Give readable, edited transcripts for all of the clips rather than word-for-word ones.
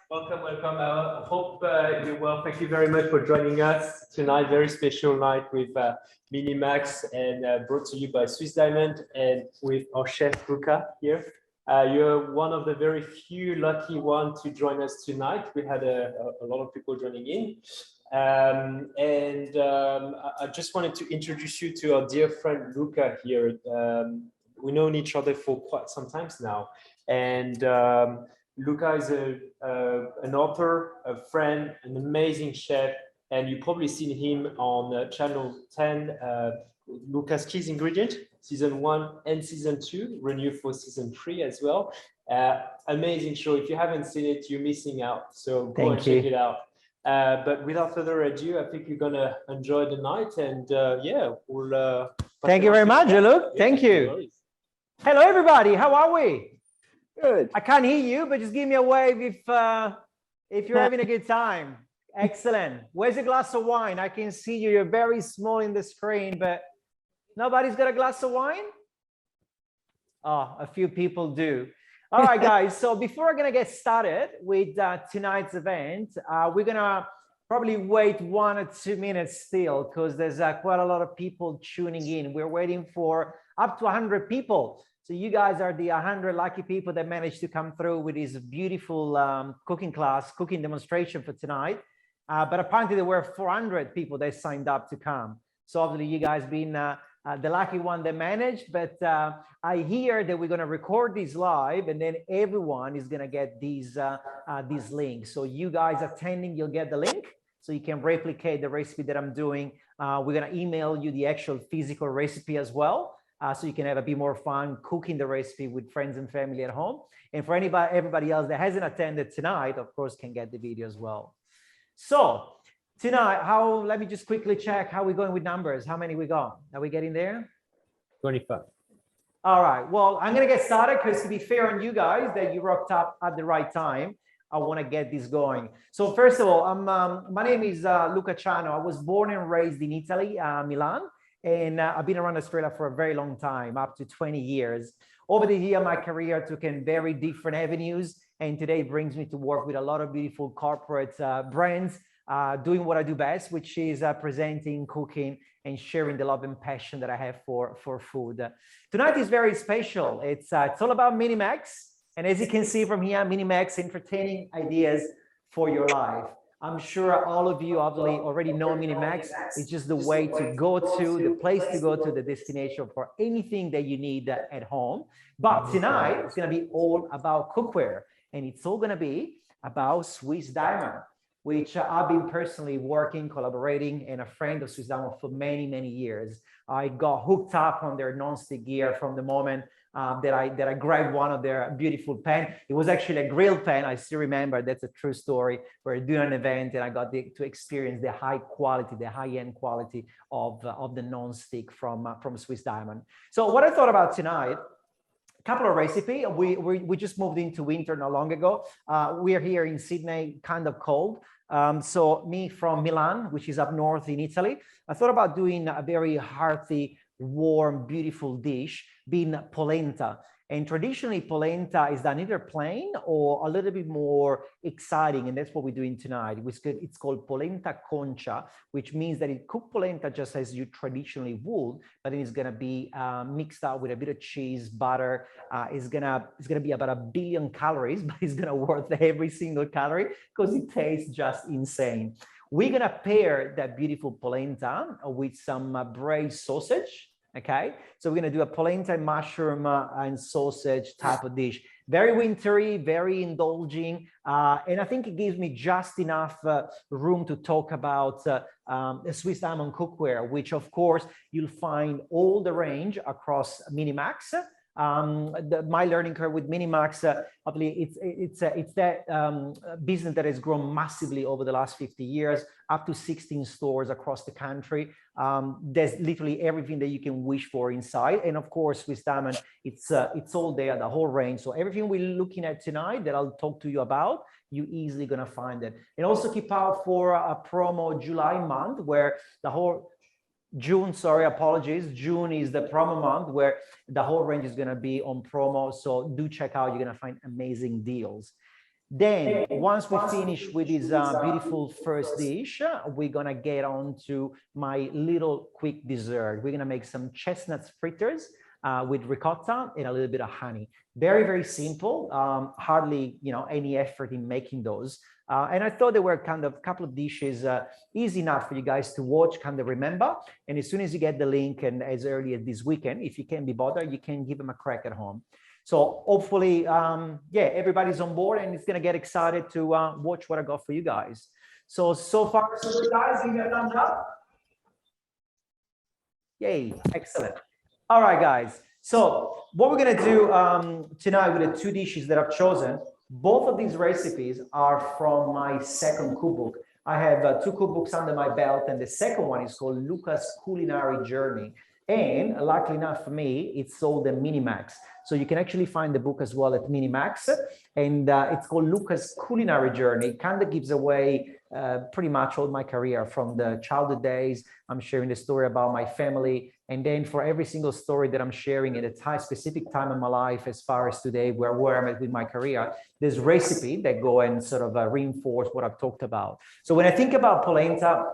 Welcome, welcome. I hope you're well. Thank you very much for joining us tonight. Very special night with Minimax and brought to you by Swiss Diamond and with our chef Luca here. You're one of the very few lucky ones to join us tonight. We had a lot of people joining in. I just wanted to introduce you to our dear friend Luca here. We've known each other for quite some time now. And Luca is an author, a friend, an amazing chef, and you've probably seen him on channel 10, Luca's Keys Ingredient, season 1 and season 2, renewed for season 3 as well. Amazing show. If you haven't seen it, you're missing out. So go and check it out. But without further ado, I think you're gonna enjoy the night, and yeah, we'll. Thank you very much, Luke. Thank you. Hello, everybody. How are we? Good. I can't hear you, but just give me a wave if you're having a good time. Excellent. Where's a glass of wine? I can see you. You're very small in the screen, but nobody's got a glass of wine? Oh, a few people do. All right, guys. So before we're going to get started with tonight's event, we're going to probably wait 1 or 2 minutes still because there's quite a lot of people tuning in. We're waiting for up to 100 people. So you guys are the 100 lucky people that managed to come through with this beautiful cooking class, cooking demonstration for tonight. But apparently there were 400 people that signed up to come. So obviously you guys been the lucky one that managed. But I hear that we're going to record this live, and then everyone is going to get these links. So you guys attending, you'll get the link, so you can replicate the recipe that I'm doing. We're going to email you the actual physical recipe as well. So you can have a bit more fun cooking the recipe with friends and family at home. And for everybody else that hasn't attended tonight, of course, can get the video as well. So tonight, let me just quickly check how we're going with numbers. How many we got? Are we getting there? 25. All right. Well, I'm going to get started because to be fair on you guys that you rocked up at the right time, I want to get this going. So first of all, my name is Luca Ciano. I was born and raised in Italy, Milan. And I've been around Australia for a very long time, up to 20 years. Over the year, my career took in very different avenues. And today it brings me to work with a lot of beautiful corporate brands, doing what I do best, which is presenting, cooking, and sharing the love and passion that I have for food. Tonight is very special. It's all about Minimax. And as you can see from here, Minimax, entertaining ideas for your life. I'm sure all of you obviously already know Minimax. It's just the way to go to, the place to go to, the destination for anything that you need at home. But tonight, it's going to be all about cookware. And it's all going to be about Swiss Diamond, which I've been personally working, collaborating, and a friend of Swiss Diamond for many, many years. I got hooked up on their non-stick gear from the moment that I grabbed one of their beautiful pan. It was actually a grill pan. I still remember. That's a true story. We're doing an event, and I got to experience the high quality, the high-end quality of the non-stick from Swiss Diamond. So what I thought about tonight, a couple of recipes. We just moved into winter not long ago. We're here in Sydney, kind of cold. So me from Milan, which is up north in Italy, I thought about doing a very hearty, warm, beautiful dish being polenta. And traditionally polenta is done either plain or a little bit more exciting, and that's what we're doing tonight. It's called Polenta Concia, which means that it cooked polenta just as you traditionally would, but then it's gonna be mixed out with a bit of cheese, butter. It's gonna be about 1 billion calories, but it's gonna worth every single calorie because it tastes just insane. We're gonna pair that beautiful polenta with some braised sausage. Okay, so we're going to do a polenta and mushroom and sausage type of dish. Very wintry, very indulging. And I think it gives me just enough room to talk about Swiss Diamond cookware, which of course you'll find all the range across Minimax. My learning curve with Minimax, it's that business that has grown massively over the last 50 years, up to 16 stores across the country. There's literally everything that you can wish for inside, and of course Swiss Diamond, it's all there, the whole range. So everything we're looking at tonight that I'll talk to you about, you're easily gonna find it. And also keep out for a promo July month where the whole June, sorry, apologies. June is the promo month where the whole range is going to be on promo. So do check out. You're going to find amazing deals. Then once we finish with this beautiful first dish, we're gonna get on to my little quick dessert. We're gonna make some chestnuts fritters with ricotta and a little bit of honey. Very, very simple, hardly any effort in making those. And I thought they were kind of a couple of dishes easy enough for you guys to watch, kind of remember. And as soon as you get the link, and as early as this weekend, if you can be bothered, you can give them a crack at home. So hopefully, yeah, everybody's on board and it's gonna get excited to watch what I got for you guys. So far, so good, guys, give me a thumbs up. Yay, excellent. All right, guys. So what we're gonna do tonight with the two dishes that I've chosen, both of these recipes are from my second cookbook. I have two cookbooks under my belt, and the second one is called Luca's Culinary Journey. And luckily enough for me, it's sold at Minimax. So you can actually find the book as well at Minimax. And it's called Luca's Culinary Journey. It kind of gives away pretty much all my career from the childhood days. I'm sharing the story about my family. And then for every single story that I'm sharing at a specific time in my life, as far as today, where I'm at with my career, there's recipe that go and sort of reinforce what I've talked about. So when I think about polenta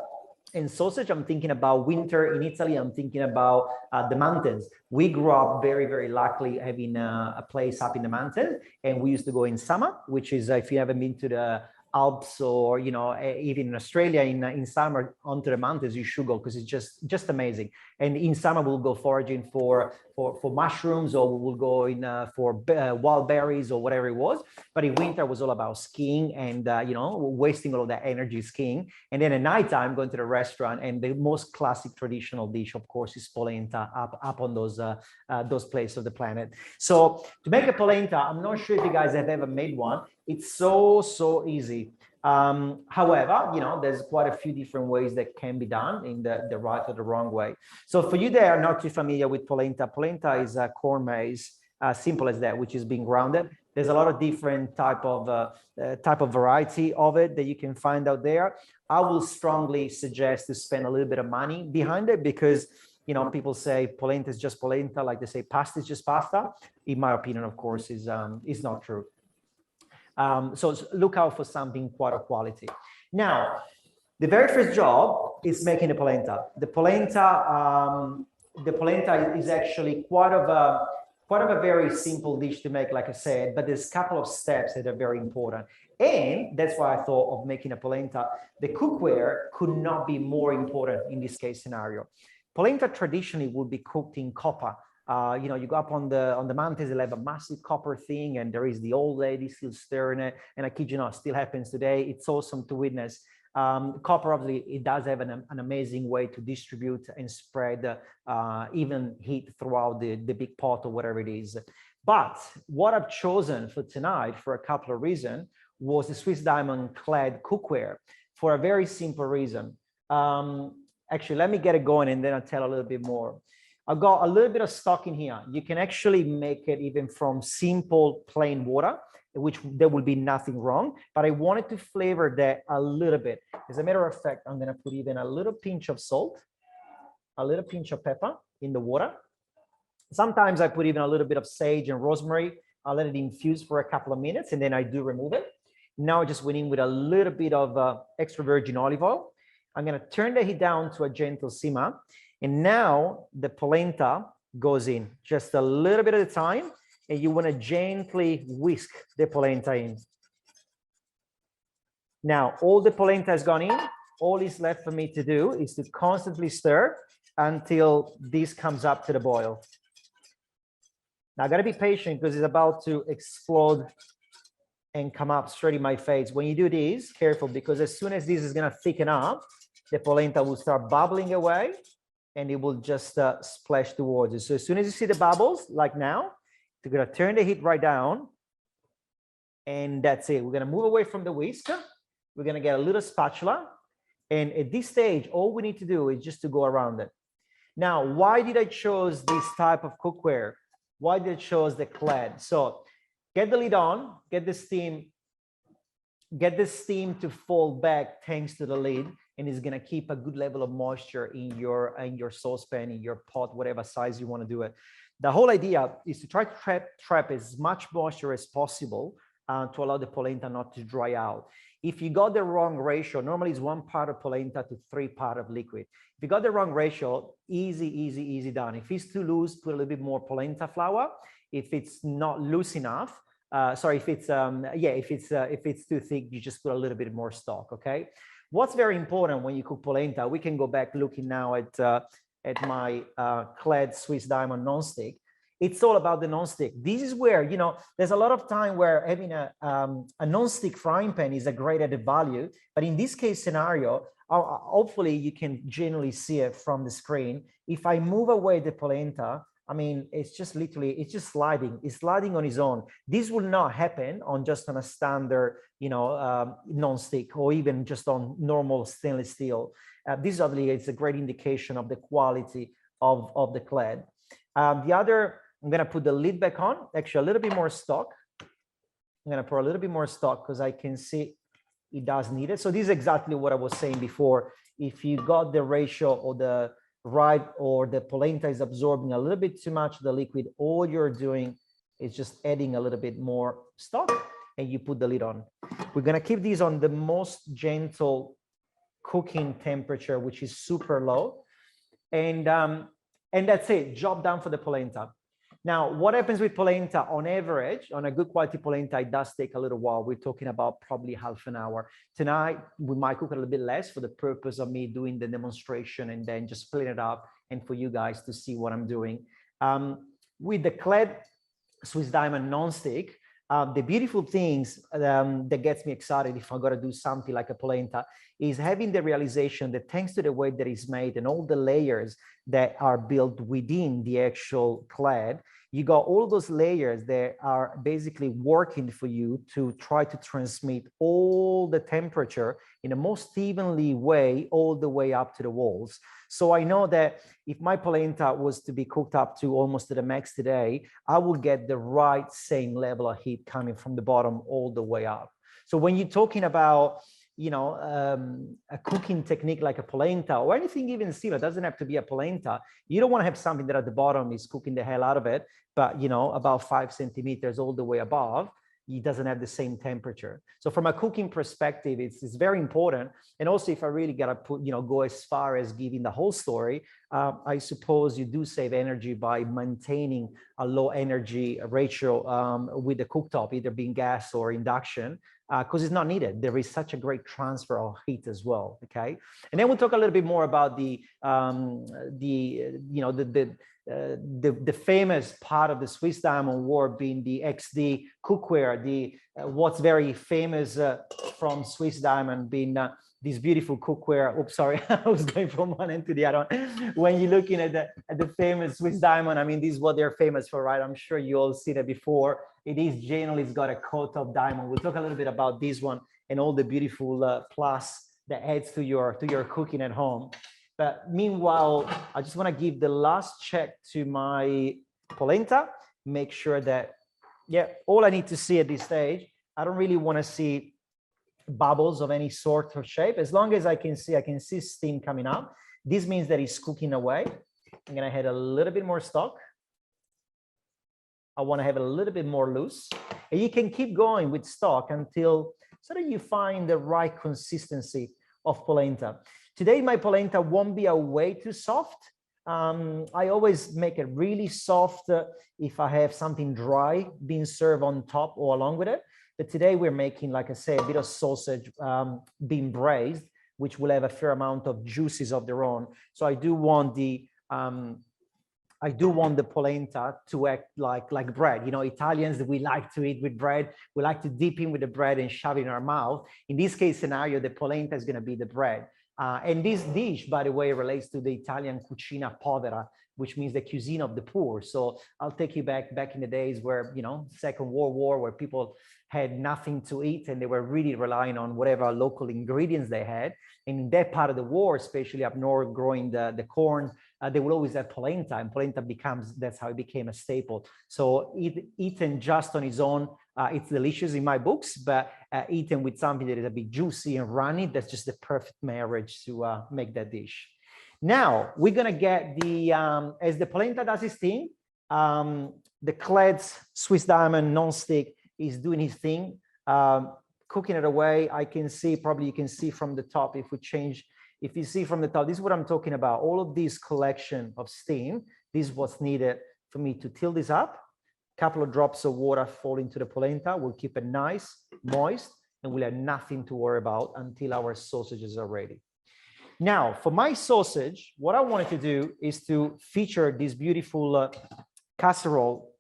and sausage, I'm thinking about winter in Italy. I'm thinking about the mountains. We grew up very, very luckily having a place up in the mountain, and we used to go in summer, which is, if you haven't been to the Alps or even in Australia in summer onto the mountains, you should go, because it's just amazing. And in summer we'll go foraging for mushrooms, or we'll go in for wild berries or whatever it was. But in winter it was all about skiing and wasting all of that energy skiing. And then at nighttime going to the restaurant, and the most classic traditional dish, of course, is polenta up on those places of the planet. So to make a polenta, I'm not sure if you guys have ever made one. It's so easy. However, there's quite a few different ways that can be done in the right or the wrong way. So for you that are not too familiar with polenta, polenta is corn maize, simple as that, which is being grounded. There's a lot of different type of variety of it that you can find out there. I will strongly suggest to spend a little bit of money behind it, because people say polenta is just polenta, like they say pasta is just pasta. In my opinion, of course, is not true. So look out for something quite of quality. Now, the very first job is making the polenta. The polenta is actually quite of a very simple dish to make, like I said, but there's a couple of steps that are very important. And that's why I thought of making a polenta. The cookware could not be more important in this case scenario. Polenta traditionally would be cooked in copper. You go up on the mountains, they'll have a massive copper thing, and there is the old lady still stirring it. And I kid you not, still happens today. It's awesome to witness. Copper, obviously, it does have an amazing way to distribute and spread even heat throughout the big pot or whatever it is. But what I've chosen for tonight, for a couple of reasons, was the Swiss Diamond clad cookware, for a very simple reason. Actually, let me get it going and then I'll tell a little bit more. I've got a little bit of stock in here. You can actually make it even from simple plain water, which there will be nothing wrong, but I wanted to flavor that a little bit. As a matter of fact, I'm gonna put even a little pinch of salt, a little pinch of pepper in the water. Sometimes I put even a little bit of sage and rosemary. I'll let it infuse for a couple of minutes and then I do remove it. Now I just went in with a little bit of extra virgin olive oil. I'm gonna turn the heat down to a gentle simmer. And now the polenta goes in just a little bit at a time, and you want to gently whisk the polenta in. Now, all the polenta has gone in. All is left for me to do is to constantly stir until this comes up to the boil. Now, I got to be patient because it's about to explode and come up straight in my face. When you do this, careful, because as soon as this is going to thicken up, the polenta will start bubbling away, and it will just splash towards you. So as soon as you see the bubbles, like now, you're gonna turn the heat right down, and that's it. We're gonna move away from the whisk. We're gonna get a little spatula, and at this stage, all we need to do is just to go around it. Now, why did I choose this type of cookware? Why did I choose the clad? So get the lid on, get the steam to fall back thanks to the lid, and it's going to keep a good level of moisture in your saucepan, in your pot, whatever size you want to do it. The whole idea is to try to trap as much moisture as possible to allow the polenta not to dry out. If you got the wrong ratio, normally it's 1 part of polenta to 3 part of liquid. If you got the wrong ratio, easy done. If it's too loose, put a little bit more polenta flour. If it's not loose enough, if it's too thick, you just put a little bit more stock. Okay. What's very important when you cook polenta? We can go back looking now at my Cled Swiss Diamond nonstick. It's all about the nonstick. This is where, you know, there's a lot of time where having a nonstick frying pan is a great added value. But in this case scenario, hopefully you can generally see it from the screen. If I move away the polenta, I mean, it's just literally, it's just sliding. It's sliding on its own. This will not happen on just on a standard, you know, non-stick or even just on normal stainless steel. This obviously is a great indication of the quality of the Cled. The other, I'm going to put the lid back on, actually a little bit more stock. I'm going to pour a little bit more stock because I can see it does need it. So this is exactly what I was saying before. If you got the ratio or the right, or the polenta is absorbing a little bit too much of the liquid, all you're doing is just adding a little bit more stock and you put the lid on. We're going to keep these on the most gentle cooking temperature, which is super low. And that's it, job done for the polenta. Now, what happens with polenta on average, on a good quality polenta, it does take a little while. We're talking about probably half an hour. Tonight, we might cook a little bit less for the purpose of me doing the demonstration and then just splitting it up and for you guys to see what I'm doing. With the Cled Swiss Diamond non-stick, the beautiful things that gets me excited if I'm going to do something like a polenta is having the realization that thanks to the way that it's made and all the layers that are built within the actual Cled, you got all those layers that are basically working for you to try to transmit all the temperature in a most evenly way all the way up to the walls. So I know that if my polenta was to be cooked up to almost to the max today, I will get the right same level of heat coming from the bottom all the way up. So when you're talking about, you know, a cooking technique like a polenta or anything even similar, it doesn't have to be a polenta. You don't want to have something that at the bottom is cooking the hell out of it, but, you know, about 5 centimeters all the way above, it doesn't have the same temperature. So from a cooking perspective, it's very important. And also if I really got to put, you know, go as far as giving the whole story, I suppose you do save energy by maintaining a low energy ratio with the cooktop, either being gas or induction, because it's not needed. There is such a great transfer of heat as well. Okay. And then we'll talk a little bit more about the famous part of the Swiss Diamond War being the XD cookware, what's very famous from Swiss Diamond being this beautiful cookware. Oops, sorry, I was going from one end to the other. When you're looking at the famous Swiss Diamond, I mean, this is what they're famous for, right? I'm sure you all seen it before. It is generally, it's got a coat of diamond. We'll talk a little bit about this one and all the beautiful plus that adds to your cooking at home. But meanwhile, I just want to give the last check to my polenta, make sure that, yeah, all I need to see at this stage, I don't really want to see bubbles of any sort of shape. As long as I can see steam coming up. This means that it's cooking away. I'm going to add a little bit more stock. I want to have a little bit more loose. And you can keep going with stock until sort of you find the right consistency of polenta. Today, my polenta won't be a way too soft. I always make it really soft if I have something dry being served on top or along with it. But today we're making, like I say, a bit of sausage being braised, which will have a fair amount of juices of their own. So I do want the polenta to act like bread. You know, Italians, we like to eat with bread. We like to dip in with the bread and shove it in our mouth. In this case scenario, the polenta is going to be the bread. And this dish, by the way, relates to the Italian cucina povera, which means the cuisine of the poor. So I'll take you back in the days where, you know, Second World War, where people had nothing to eat and they were really relying on whatever local ingredients they had. And in that part of the war, especially up north, growing the corn, they would always have polenta, and polenta that's how it became a staple. So eaten just on its own, it's delicious in my books, but eaten with something that is a bit juicy and runny, that's just the perfect marriage to make that dish. Now we're gonna get as the polenta does its thing, the Cled Swiss Diamond non-stick is doing his thing, cooking it away. I can see, probably you can see from the top, if we change, if you see from the top, this is what I'm talking about. All of this collection of steam, this is what's needed for me to tilt this up. A couple of drops of water fall into the polenta. We'll keep it nice, moist, and we'll have nothing to worry about until our sausages are ready. Now, for my sausage, what I wanted to do is to feature this beautiful casserole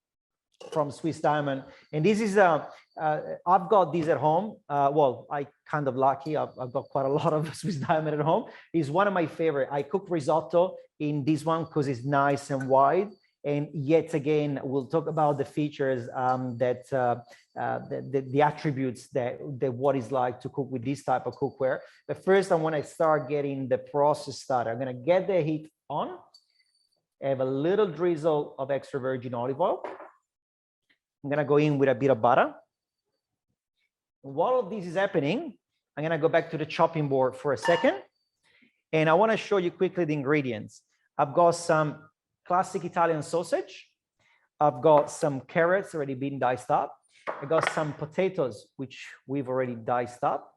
from Swiss Diamond. And this is, I've got this at home. Well, I kind of lucky. I've got quite a lot of Swiss Diamond at home. It's one of my favorite. I cook risotto in this one because it's nice and wide. And yet again, we'll talk about the features the attributes that what it's like to cook with this type of cookware. But first, I want to start getting the process started. I'm going to get the heat on. I have a little drizzle of extra virgin olive oil. I'm going to go in with a bit of butter. While this is happening, I'm going to go back to the chopping board for a second. And I want to show you quickly the ingredients. I've got some classic Italian sausage. I've got some carrots already been diced up. I got some potatoes, which we've already diced up.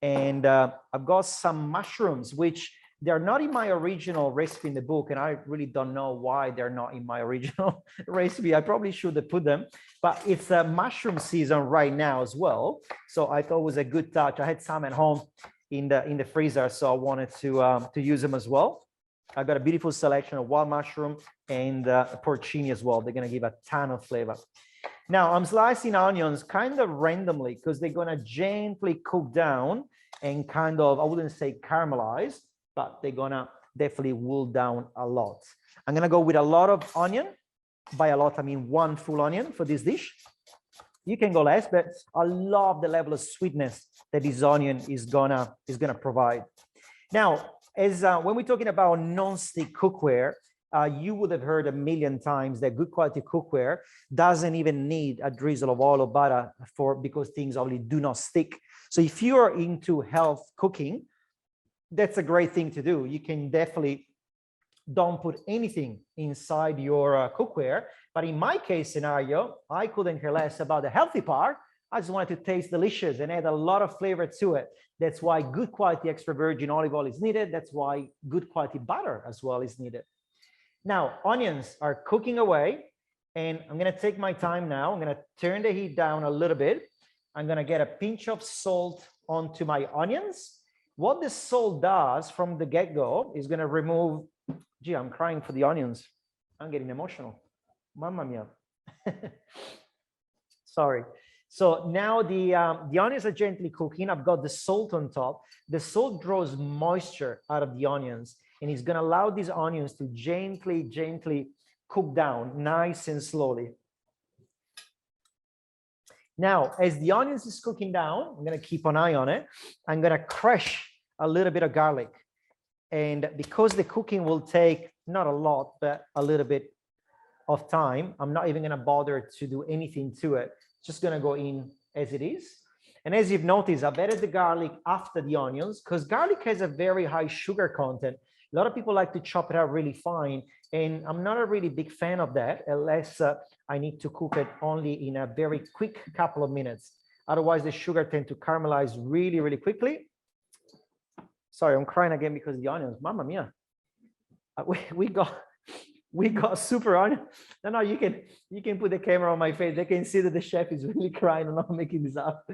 And I've got some mushrooms, which they're not in my original recipe in the book. And I really don't know why they're not in my original recipe. I probably should have put them, but it's a mushroom season right now as well. So I thought it was a good touch. I had some at home in the freezer, so I wanted to use them as well. I've got a beautiful selection of wild mushroom and porcini as well. They're going to give a ton of flavor. Now I'm slicing onions kind of randomly because they're going to gently cook down and kind of, I wouldn't say caramelize, but they're going to definitely wool down a lot. I'm going to go with a lot of onion. By a lot, I mean one full onion for this dish. You can go less, but I love the level of sweetness that this onion is gonna provide. Now, as when we're talking about non-stick cookware, you would have heard a million times that good quality cookware doesn't even need a drizzle of oil or butter because things obviously do not stick. So if you are into health cooking, that's a great thing to do. You can definitely don't put anything inside your cookware. But in my case scenario, I couldn't care less about the healthy part. I just wanted to taste delicious and add a lot of flavor to it. That's why good quality extra virgin olive oil is needed. That's why good quality butter as well is needed. Now, onions are cooking away, and I'm going to take my time now. I'm going to turn the heat down a little bit. I'm going to get a pinch of salt onto my onions. What the salt does from the get-go is going to remove, gee, I'm crying for the onions. I'm getting emotional. Mamma mia. Sorry. So now the onions are gently cooking. I've got the salt on top. The salt draws moisture out of the onions, and it's going to allow these onions to gently cook down nice and slowly. Now, as the onions is cooking down, I'm going to keep an eye on it. I'm going to crush a little bit of garlic. And because the cooking will take not a lot, but a little bit of time, I'm not even going to bother to do anything to it. Just going to go in as it is. And as you've noticed, I've added the garlic after the onions because garlic has a very high sugar content. A lot of people like to chop it out really fine. And I'm not a really big fan of that unless I need to cook it only in a very quick couple of minutes. Otherwise, the sugar tends to caramelize really quickly. Sorry, I'm crying again because of the onions. Mamma mia. We got super onion. No, you can put the camera on my face. They can see that the chef is really crying. I'm not making this up.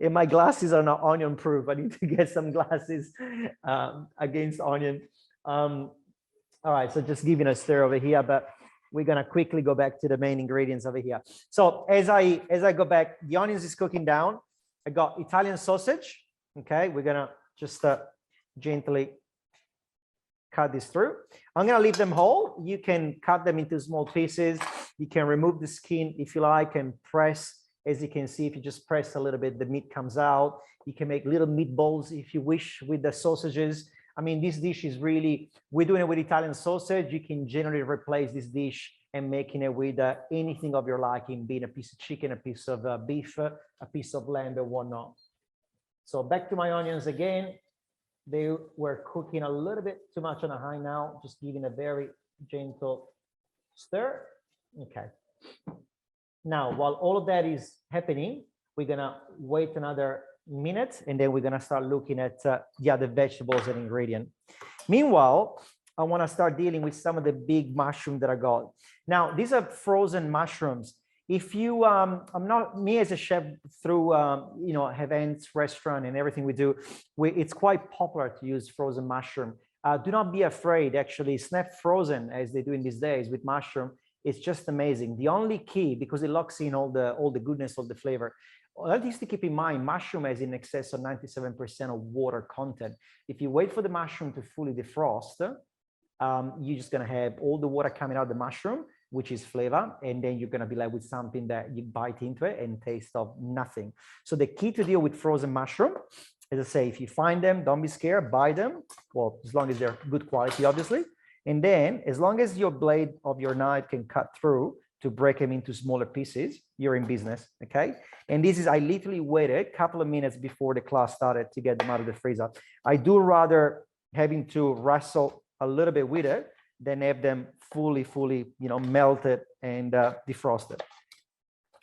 And my glasses are not onion proof. I need to get some glasses against onion. All right, so just giving a stir over here, but we're gonna quickly go back to the main ingredients over here. So as I go back, the onions is cooking down. I got Italian sausage. Okay, we're gonna just gently cut this through. I'm gonna leave them whole. You can cut them into small pieces. You can remove the skin if you like and press. As you can see, if you just press a little bit, the meat comes out. You can make little meatballs if you wish with the sausages. I mean, this dish is really, we're doing it with Italian sausage. You can generally replace this dish and making it with anything of your liking, being a piece of chicken, a piece of beef, a piece of lamb, or whatnot. So back to my onions again. They were cooking a little bit too much on a high now, just giving a very gentle stir. Okay. Now, while all of that is happening, we're gonna wait another minute, and then we're gonna start looking at the other vegetables and ingredient. Meanwhile, I wanna start dealing with some of the big mushrooms that I got. Now, these are frozen mushrooms. If you, I'm not, me as a chef through, you know, Events restaurant and everything we do, it's quite popular to use frozen mushroom. Do not be afraid, actually, snap frozen as they do in these days with mushroom. It's just amazing. The only key, because it locks in all the goodness of the flavor, that is to keep in mind, mushroom has in excess of 97% of water content. If you wait for the mushroom to fully defrost, you're just gonna have all the water coming out of the mushroom, which is flavor, and then you're gonna be left with something that you bite into it and taste of nothing. So the key to deal with frozen mushroom, as I say, if you find them, don't be scared, buy them. Well, as long as they're good quality, obviously. And then as long as your blade of your knife can cut through to break them into smaller pieces, you're in business, okay? And this is, I literally waited a couple of minutes before the class started to get them out of the freezer. I do rather having to wrestle a little bit with it than have them fully, you know, melted and defrosted.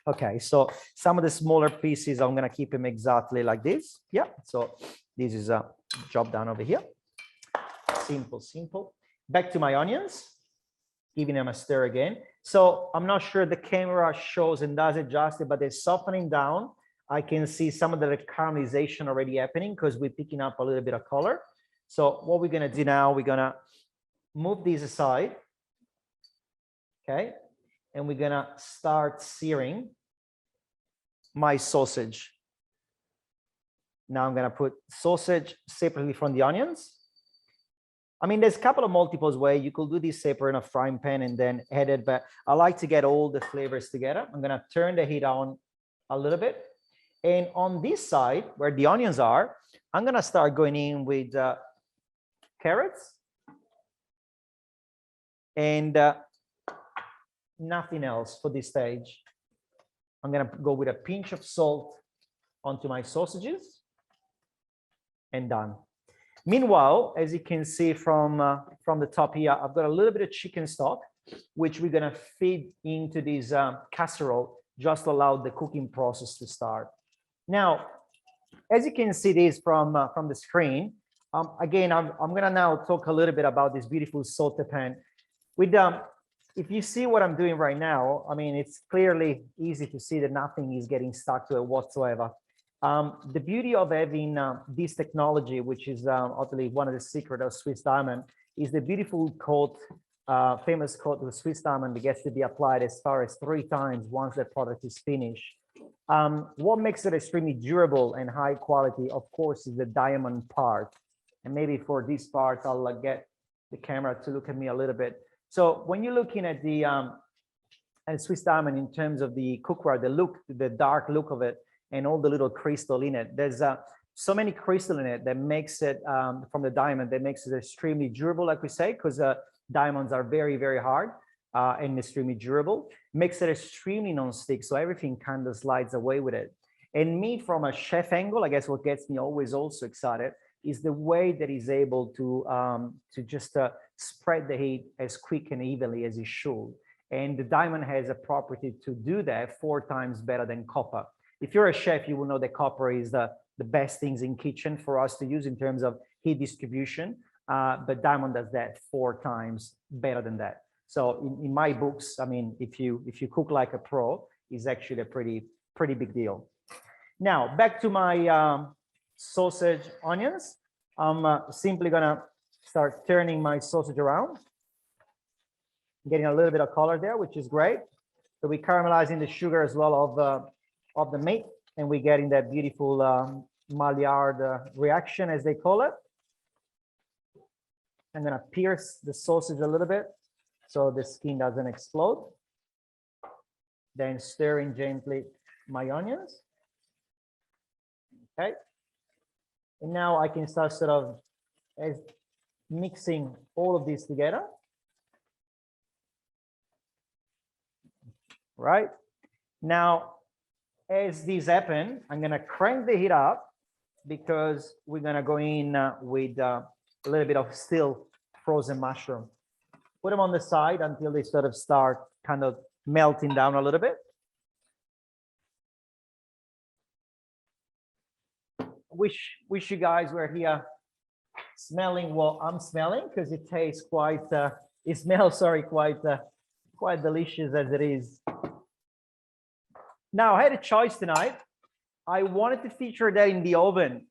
Okay, so some of the smaller pieces, I'm gonna keep them exactly like this. Yeah, so this is a job done over here. Simple. Back to my onions, giving them a stir again. So I'm not sure the camera shows and does it justice, but they're softening down. I can see some of the caramelization already happening because we're picking up a little bit of color. So what we're gonna do now, we're gonna move these aside, okay? And we're gonna start searing my sausage. Now I'm gonna put sausage separately from the onions. I mean, there's a couple of multiples ways you could do this separate in a frying pan and then add it, but I like to get all the flavors together. I'm gonna turn the heat on a little bit. And on this side, where the onions are, I'm gonna start going in with carrots and nothing else for this stage. I'm gonna go with a pinch of salt onto my sausages and done. Meanwhile, as you can see from the top here, I've got a little bit of chicken stock, which we're gonna feed into this casserole, just to allow the cooking process to start. Now, as you can see this from the screen, again, I'm gonna now talk a little bit about this beautiful saute pan. With if you see what I'm doing right now, I mean, it's clearly easy to see that nothing is getting stuck to it whatsoever. The beauty of having this technology, which is obviously one of the secrets of Swiss Diamond, is the beautiful coat, famous coat of Swiss Diamond that gets to be applied as far as 3 times once the product is finished. What makes it extremely durable and high quality, of course, is the diamond part. And maybe for this part, I'll get the camera to look at me a little bit. So when you're looking at the Swiss Diamond in terms of the cookware, the look, the dark look of it, and all the little crystal in it, there's so many crystal in it that makes it from the diamond, that makes it extremely durable, like we say, because diamonds are very, very hard and extremely durable. Makes it extremely non-stick, so everything kind of slides away with it. And me, from a chef angle, I guess what gets me always also excited is the way that he's able to just spread the heat as quick and evenly as he should. And the diamond has a property to do that 4 times better than copper. If you're a chef, you will know that copper is the best things in kitchen for us to use in terms of heat distribution, but diamond does that 4 times better than that. So in my books, I mean, if you cook like a pro, it's actually a pretty big deal. Now back to my sausage onions. I'm simply gonna start turning my sausage around, getting a little bit of color there, which is great. So we're caramelizing the sugar as well of the meat, and we're getting that beautiful Maillard reaction, as they call it. I'm gonna pierce the sausage a little bit so the skin doesn't explode. Then stirring gently my onions. Okay. And now I can start sort of mixing all of this together. Right. Now, as this happens, I'm going to crank the heat up because we're going to go in with a little bit of still frozen mushroom. Put them on the side until they sort of start kind of melting down a little bit. wish you guys were here smelling what I'm smelling, because it tastes quite, it smells, sorry, quite delicious as it is. Now, I had a choice tonight. I wanted to feature that in the oven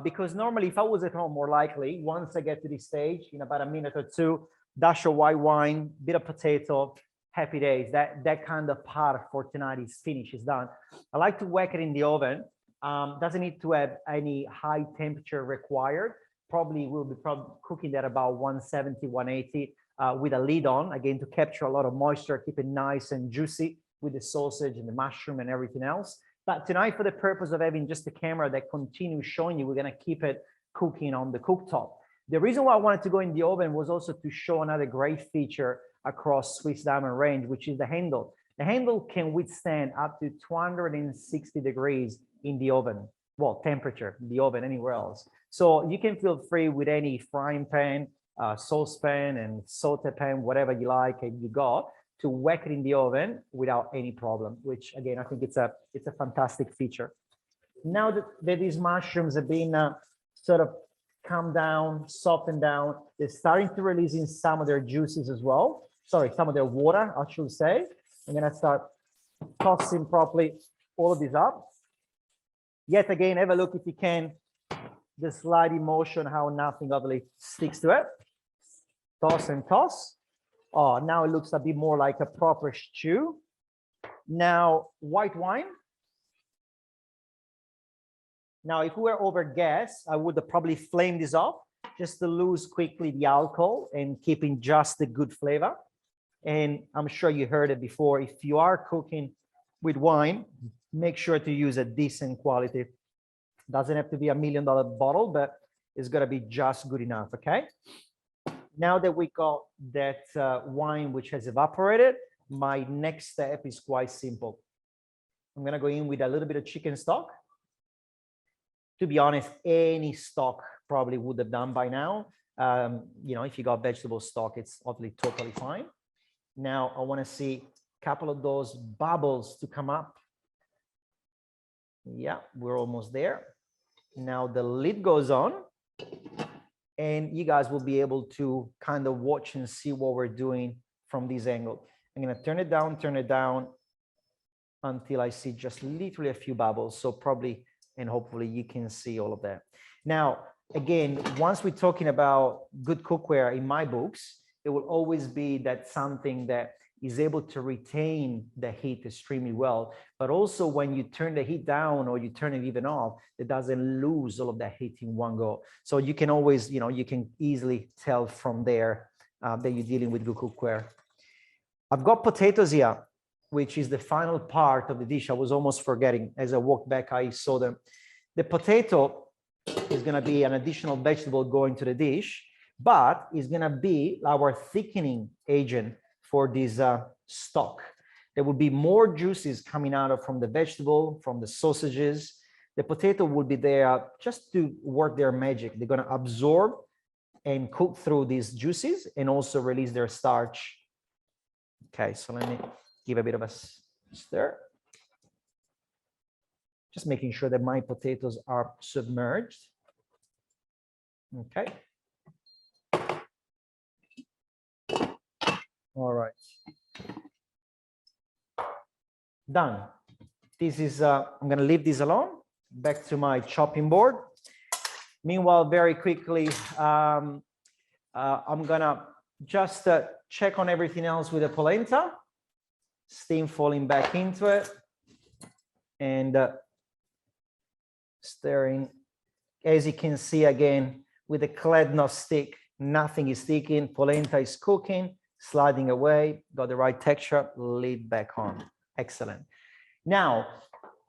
because normally if I was at home, more likely, once I get to this stage, in about a minute or two, dash of white wine, bit of potato, happy days. That kind of part for tonight is finished, is done. I like to whack it in the oven. Doesn't need to have any high temperature required. Probably will be cooking at about 170, 180 with a lid on, again, to capture a lot of moisture, keep it nice and juicy with the sausage and the mushroom and everything else. But tonight, for the purpose of having just a camera that continues showing you, we're going to keep it cooking on the cooktop. The reason why I wanted to go in the oven was also to show another great feature across Swiss Diamond range, which is the handle. The handle can withstand up to 260 degrees in the oven. Well, temperature in the oven, anywhere else. So you can feel free with any frying pan, saucepan and saute pan, whatever you like and you got, to whack it in the oven without any problem, which again, I think it's a fantastic feature. Now that these mushrooms have been sort of calmed down, softened down, they're starting to release in some of their juices as well. Sorry, some of their water, I should say. I'm gonna start tossing properly all of these up. Yet again, have a look if you can, the sliding motion, how nothing obviously sticks to it. Toss and toss. Oh, now it looks a bit more like a proper stew. Now, white wine. Now, if we were over gas, I would have probably flamed this off just to lose quickly the alcohol and keeping just the good flavor. And I'm sure you heard it before. If you are cooking with wine, make sure to use a decent quality. Doesn't have to be $1 million bottle, but it's got to be just good enough, okay? Now that we got that wine which has evaporated, my next step is quite simple. I'm going to go in with a little bit of chicken stock. To be honest, any stock probably would have done by now. You know, if you got vegetable stock, it's obviously totally fine. Now I want to see a couple of those bubbles to come up. Yeah, we're almost there. Now the lid goes on. And you guys will be able to kind of watch and see what we're doing from this angle. I'm going to turn it down until I see just literally a few bubbles. So probably, and hopefully you can see all of that. Now, again, once we're talking about good cookware in my books, it will always be that something that is able to retain the heat extremely well, but also when you turn the heat down or you turn it even off, it doesn't lose all of that heat in one go. So you can always, you know, you can easily tell from there that you're dealing with good cookware. I've got potatoes here, which is the final part of the dish. I was almost forgetting. As I walked back, I saw them. The potato is going to be an additional vegetable going to the dish, but it's going to be our thickening agent for this stock. There will be more juices coming out of from the vegetable, from the sausages. The potato will be there just to work their magic. They're going to absorb and cook through these juices and also release their starch. Okay, so let me give a bit of a stir. Just making sure that my potatoes are submerged. Okay. All right. Done. This is, I'm going to leave this alone. Back to my chopping board. Meanwhile, very quickly, I'm going to just check on everything else with the polenta. Steam falling back into it. And stirring. As you can see, again, with the kladno stick, nothing is sticking. Polenta is cooking. Sliding away, got the right texture, lid back on. Excellent. Now,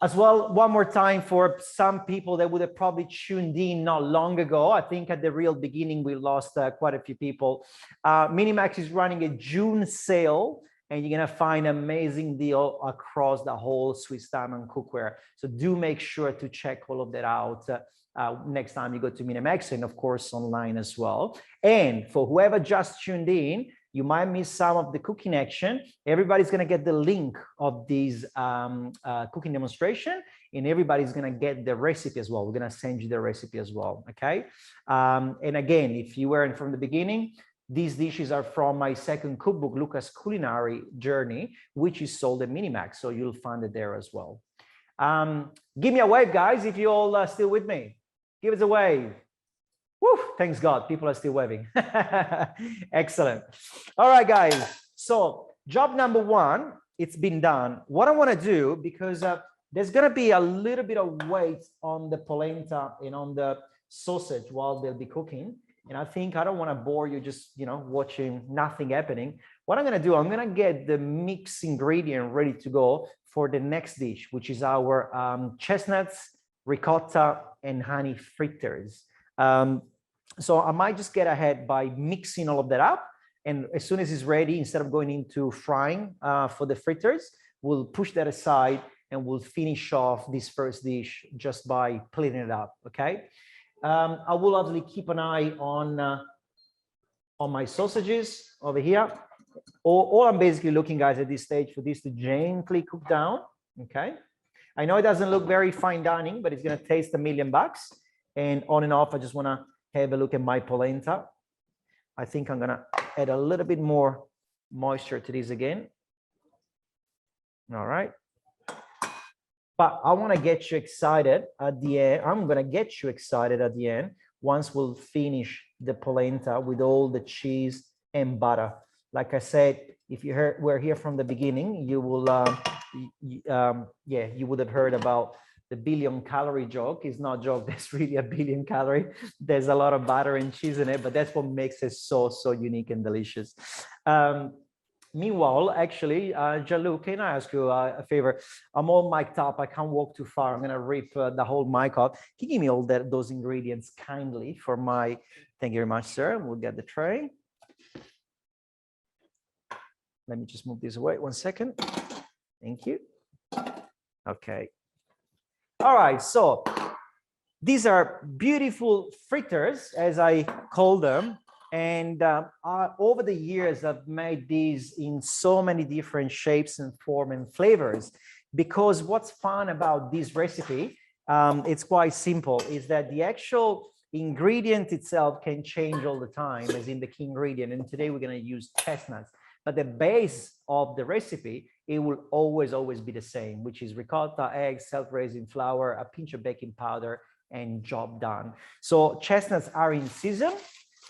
as well, one more time for some people that would have probably tuned in not long ago. I think at the real beginning, we lost quite a few people. Minimax is running a June sale, and you're going to find an amazing deal across the whole Swiss Diamond cookware. So do make sure to check all of that out next time you go to Minimax, and of course, online as well. And for whoever just tuned in, You might miss some of the cooking action. Everybody's going to get the link of this cooking demonstration, and everybody's going to get the recipe as well. We're going to send you the recipe as well. Okay. And again, if you weren't from the beginning, these dishes are from my second cookbook, Luca's Culinary Journey, which is sold at Minimax. So you'll find it there as well. Give me a wave, guys, if you're all still with me. Give us a wave. Woo, thanks God, people are still waving. Excellent. All right, guys. So job number one, it's been done. What I want to do, because there's going to be a little bit of weight on the polenta and on the sausage while they'll be cooking. And I think I don't want to bore you just, watching nothing happening. What I'm going to do, I'm going to get the mixed ingredient ready to go for the next dish, which is our chestnuts, ricotta, and honey fritters. So I might just get ahead by mixing all of that up. And as soon as it's ready, instead of going into frying for the fritters, we'll push that aside and we'll finish off this first dish just by plating it up, okay? I will obviously keep an eye on my sausages over here. All I'm basically looking, guys, at this stage for this to gently cook down, okay? I know it doesn't look very fine dining, but it's gonna taste $1,000,000. And on and off, I just wanna have a look at my polenta. I think I'm gonna add a little bit more moisture to this again. All right. But I wanna get you excited at the end. I'm gonna get you excited at the end once we'll finish the polenta with all the cheese and butter. Like I said, if you were here from the beginning, you will, you would have heard about the 1,000,000,000-calorie joke. It's not a joke, there's really 1,000,000,000 calories. There's a lot of butter and cheese in it, but that's what makes it so unique and delicious. Meanwhile, actually, Gianluca, can I ask you a favor? I'm all mic'd up, I can't walk too far. I'm gonna rip the whole mic off. Can you give me all those ingredients kindly for my, thank you very much, sir. We'll get the tray. Let me just move this away 1 second. Thank you. Okay. All right, so these are beautiful fritters, as I call them. And over the years, I've made these in so many different shapes and form and flavors, because what's fun about this recipe, it's quite simple, is that the actual ingredient itself can change all the time, as in the key ingredient. And today we're going to use chestnuts. But the base of the recipe, it will always be the same, which is ricotta, eggs, self-raising flour, a pinch of baking powder, and job done. So chestnuts are in season.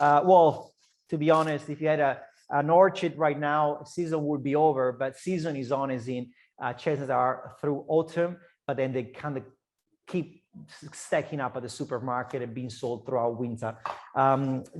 Well, to be honest, if you had an orchard right now, season would be over, but season is on, as in chestnuts are through autumn, but then they kind of keep stacking up at the supermarket and being sold throughout winter.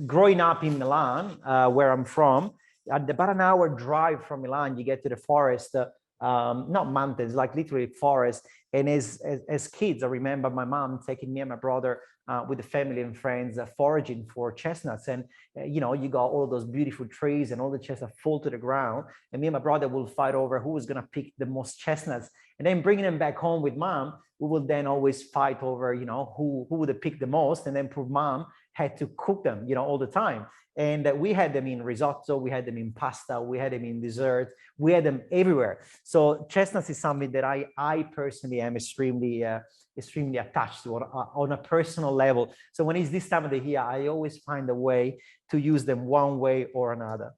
Growing up in Milan, where I'm from, at about an hour drive from Milan, you get to the forest, not mountains, like literally forest. And as kids, I remember my mom taking me and my brother with the family and friends foraging for chestnuts. And, you got all those beautiful trees and all the chestnuts fall to the ground. And me and my brother will fight over who was going to pick the most chestnuts. And then bringing them back home with mom, we would then always fight over, who would have picked the most. And then poor mom had to cook them, all the time. And we had them in risotto, we had them in pasta, we had them in dessert, we had them everywhere. So chestnuts is something that I personally am extremely attached to on a personal level. So when it's this time of the year, I always find a way to use them one way or another.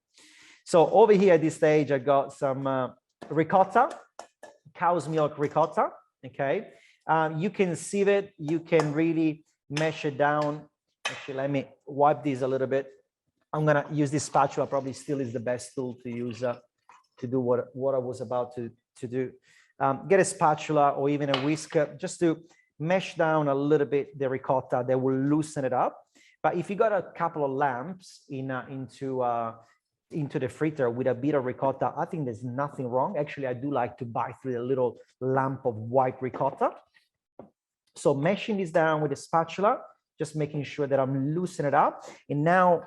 So over here at this stage, I got some ricotta, cow's milk ricotta, okay? You can sieve it, you can really mash it down. Actually, let me wipe these a little bit. I'm gonna use this spatula, probably still is the best tool to use to do what I was about to do. Get a spatula or even a whisker just to mash down a little bit the ricotta. That will loosen it up. But if you got a couple of lamps into the fritter with a bit of ricotta, I think there's nothing wrong. Actually, I do like to bite through a little lump of white ricotta. So mashing this down with a spatula, just making sure that I'm loosening it up. And now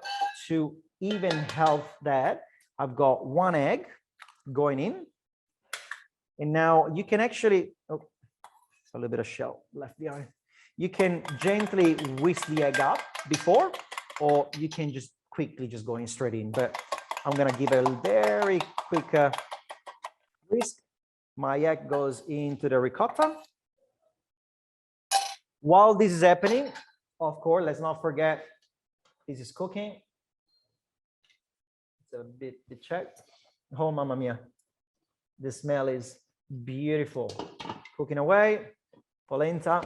to even help that, I've got 1 egg going in. And now you can actually, oh, a little bit of shell left behind. You can gently whisk the egg up before, or you can just quickly just go in straight in. But I'm gonna give it a very quick whisk. My egg goes into the ricotta. While this is happening, of course, let's not forget, this is cooking. It's a bit checked. Oh, mamma mia. The smell is beautiful. Cooking away, polenta,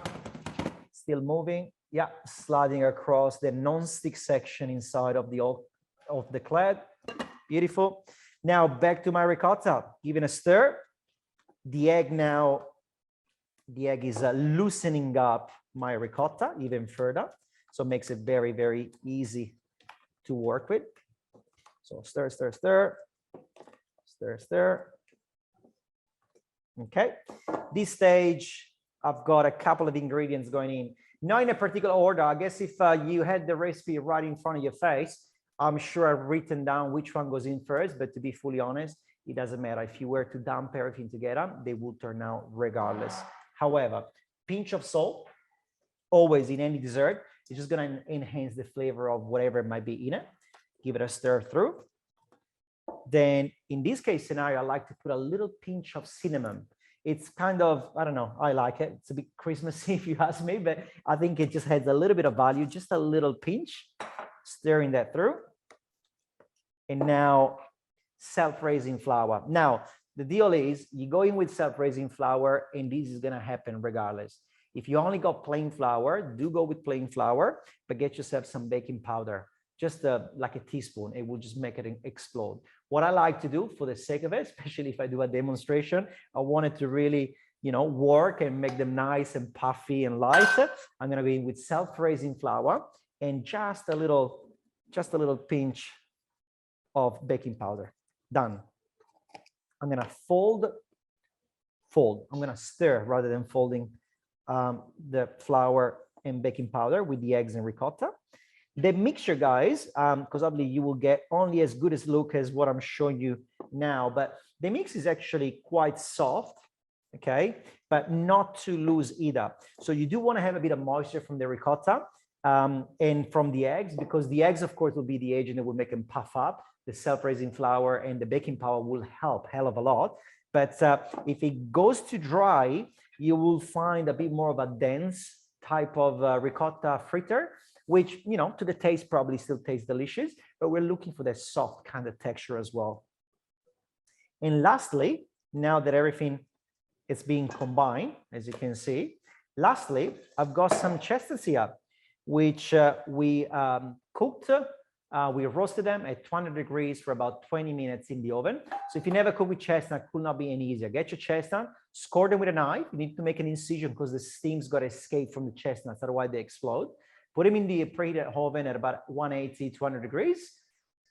still moving. Yeah, sliding across the non-stick section inside of the clad. Beautiful. Now back to my ricotta, giving a stir. The egg is loosening up my ricotta even further. So it makes it very, very easy to work with. So stir, stir, stir, stir, stir. Okay, this stage, I've got a couple of ingredients going in. Not in a particular order. I guess if you had the recipe right in front of your face, I'm sure I've written down which one goes in first, but to be fully honest, it doesn't matter. If you were to dump everything together, they will turn out regardless. However, pinch of salt, always in any dessert, it's just gonna enhance the flavor of whatever might be in it. Give it a stir through. Then in this case scenario, I like to put a little pinch of cinnamon. It's kind of, I don't know, I like it. It's a bit Christmassy if you ask me, but I think it just has a little bit of value, just a little pinch, stirring that through. And now self-raising flour. Now, the deal is you go in with self-raising flour and this is gonna happen regardless. If you only got plain flour, do go with plain flour, but get yourself some baking powder. Just like a teaspoon, it will just make it explode. What I like to do for the sake of it, especially if I do a demonstration, I want it to really, work and make them nice and puffy and light. I'm gonna go in with self-raising flour and just a little pinch of baking powder. Done. I'm gonna fold. I'm gonna stir rather than folding the flour and baking powder with the eggs and ricotta. The mixture, guys, because obviously you will get only as good as look as what I'm showing you now, but the mix is actually quite soft, okay, but not too loose either. So you do want to have a bit of moisture from the ricotta and from the eggs, because the eggs, of course, will be the agent that will make them puff up. The self-raising flour and the baking powder will help hell of a lot. But if it goes too dry, you will find a bit more of a dense type of ricotta fritter, which, to the taste probably still tastes delicious, but we're looking for that soft kind of texture as well. And lastly, now that everything is being combined, as you can see, lastly, I've got some chestnuts here, which we cooked. We roasted them at 200 degrees for about 20 minutes in the oven. So if you never cook with chestnut, it could not be any easier. Get your chestnut, score them with a knife. You need to make an incision because the steam's got to escape from the chestnuts, otherwise they explode. Put them in the preheated oven at about 180, 200 degrees,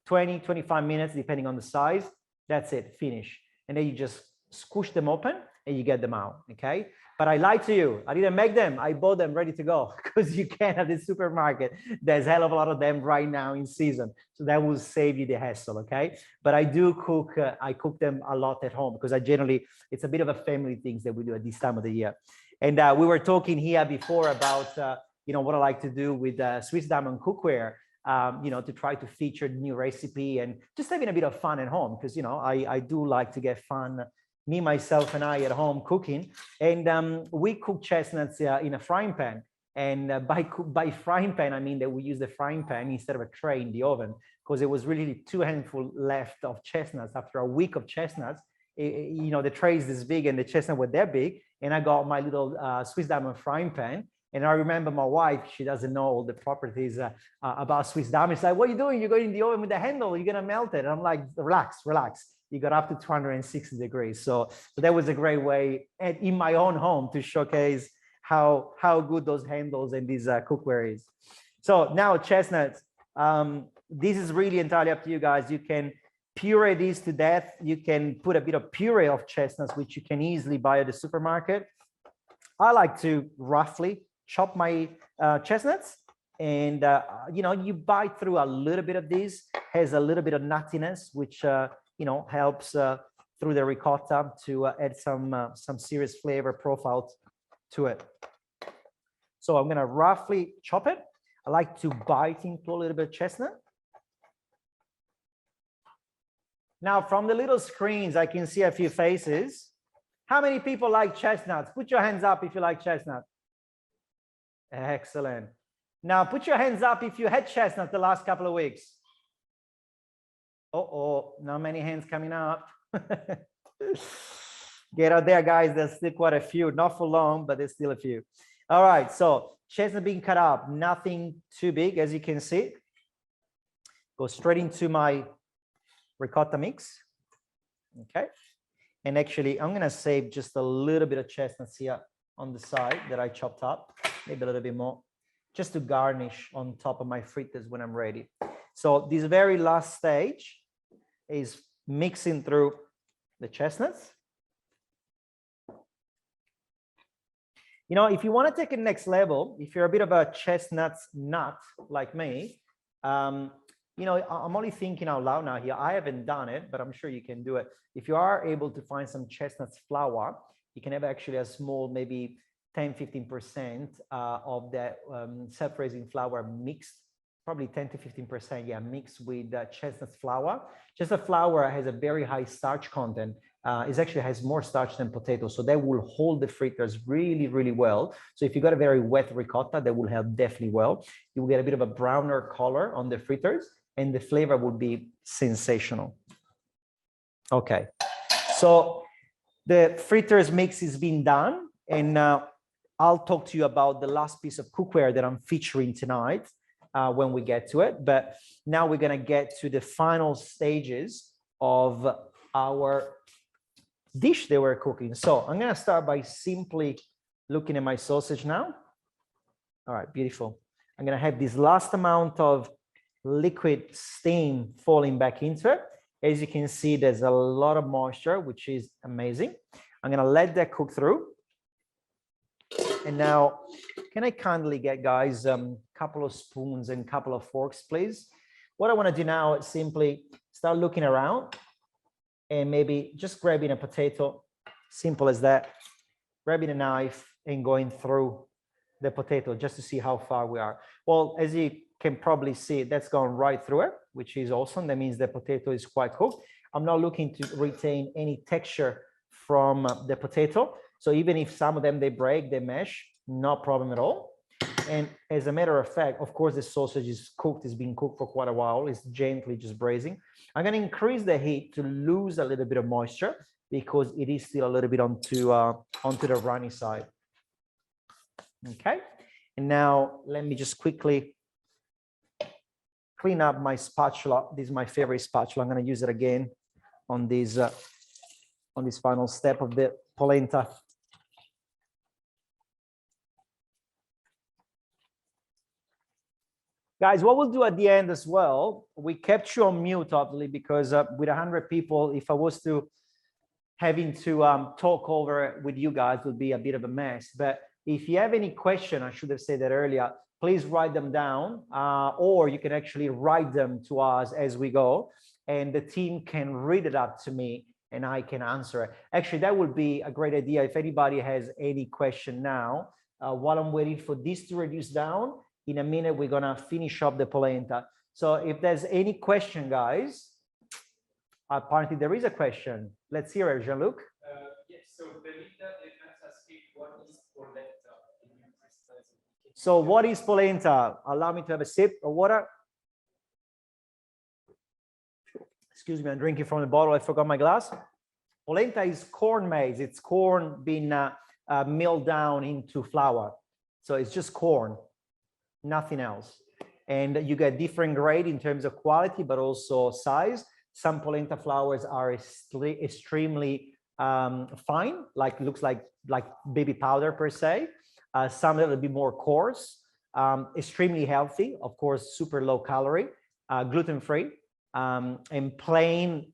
20, 25 minutes, depending on the size. That's it, finish. And then you just squish them open and you get them out, okay? But I lied to you. I didn't make them. I bought them ready to go because you can at the supermarket. There's a hell of a lot of them right now in season. So that will save you the hassle, okay? But I do cook, I cook them a lot at home because it's a bit of a family thing that we do at this time of the year. And we were talking here before about, what I like to do with Swiss Diamond cookware, to try to feature new recipe and just having a bit of fun at home because, I do like to get fun, me, myself, and I at home cooking. And we cook chestnuts in a frying pan. And by frying pan, I mean that we use the frying pan instead of a tray in the oven because it was really 2 handfuls left of chestnuts after a week of chestnuts. The tray is this big and the chestnuts were that big. And I got my little Swiss Diamond frying pan. And I remember my wife, she doesn't know all the properties about Swiss Diamond. She's like, what are you doing? You're going in the oven with the handle, you're gonna melt it. And I'm like, relax. You got up to 260 degrees. So that was a great way in my own home to showcase how good those handles and this cookware is. So now chestnuts, this is really entirely up to you guys. You can puree these to death. You can put a bit of puree of chestnuts, which you can easily buy at the supermarket. I like to roughly chop my chestnuts and, you bite through a little bit of this, has a little bit of nuttiness, which, helps through the ricotta to add some serious flavor profile to it. So I'm going to roughly chop it. I like to bite into a little bit of chestnut. Now, from the little screens, I can see a few faces. How many people like chestnuts? Put your hands up if you like chestnuts. Excellent. Now, put your hands up if you had chestnuts the last couple of weeks. Uh-oh, not many hands coming up. Get out there, guys. There's still quite a few. Not for long, but there's still a few. All right, so chestnut being cut up. Nothing too big, as you can see. Go straight into my ricotta mix. Okay. And actually, I'm going to save just a little bit of chestnuts here on the side that I chopped up. Maybe a little bit more, just to garnish on top of my fritters when I'm ready. So this very last stage is mixing through the chestnuts. You know, if you want to take it next level, if you're a bit of a chestnuts nut like me, you know, I'm only thinking out loud now here. I haven't done it, but I'm sure you can do it. If you are able to find some chestnuts flour, you can have actually a small, maybe 10-15% of that self-raising flour mixed, probably 10-15%, yeah, mixed with chestnut flour. Chestnut flour has a very high starch content. It actually has more starch than potato, so that will hold the fritters really, really well. So if you got a very wet ricotta, that will help definitely well. You will get a bit of a browner color on the fritters, and the flavor would be sensational. Okay, so the fritters mix is being done, and I'll talk to you about the last piece of cookware that I'm featuring tonight when we get to it. But now we're gonna get to the final stages of our dish that we're cooking. So I'm gonna start by simply looking at my sausage now. All right, beautiful. I'm gonna have this last amount of liquid steam falling back into it. As you can see, there's a lot of moisture, which is amazing. I'm gonna let that cook through. And now, can I kindly get, guys, a couple of spoons and a couple of forks, please? What I wanna do now is simply start looking around and maybe just grabbing a potato, simple as that, grabbing a knife and going through the potato just to see how far we are. Well, as you can probably see, that's gone right through it, which is awesome. That means the potato is quite cooked. I'm not looking to retain any texture from the potato. So even if some of them, they break, they mesh, no problem at all. And as a matter of fact, of course, the sausage is cooked, it's been cooked for quite a while. It's gently just braising. I'm going to increase the heat to lose a little bit of moisture because it is still a little bit onto the runny side. Okay. And now let me just quickly clean up my spatula. This is my favorite spatula. I'm going to use it again on this final step of the polenta. Guys, what we'll do at the end as well, we kept you on mute, obviously, because with 100 people, if I was to having to talk over it with you guys, would be a bit of a mess. But if you have any question, I should have said that earlier, please write them down, or you can actually write them to us as we go, and the team can read it up to me and I can answer it. Actually, that would be a great idea. If anybody has any question now, while I'm waiting for this to reduce down, in a minute, we're gonna finish up the polenta. So if there's any question, guys, apparently there is a question. Let's hear it, Jean-Luc. Yes, so Belinda is asking, what is polenta? So what is polenta? Allow me to have a sip of water. Excuse me, I'm drinking from the bottle. I forgot my glass. Polenta is corn maize. It's corn being milled down into flour. So it's just corn, nothing else. And you get different grade in terms of quality, but also size. Some polenta flours are extremely fine, like looks like baby powder per se. Some that will be more coarse, extremely healthy, of course, super low calorie, gluten-free, and plain.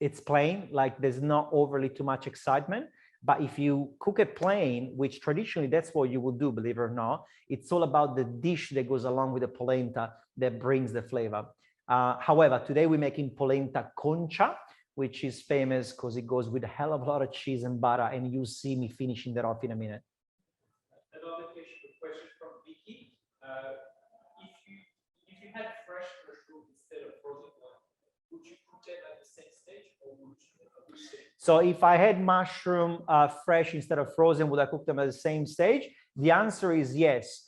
It's plain, like there's not overly too much excitement. But if you cook it plain, which traditionally that's what you would do, believe it or not, it's all about the dish that goes along with the polenta that brings the flavor. However, today we're making Polenta Concia, which is famous because it goes with a hell of a lot of cheese and butter, and you'll see me finishing that off in a minute. Another question from Vicky. If you had fresh mushroom instead of frozen one, would you cook it at the same stage? So if I had mushroom fresh instead of frozen, would I cook them at the same stage? The answer is yes.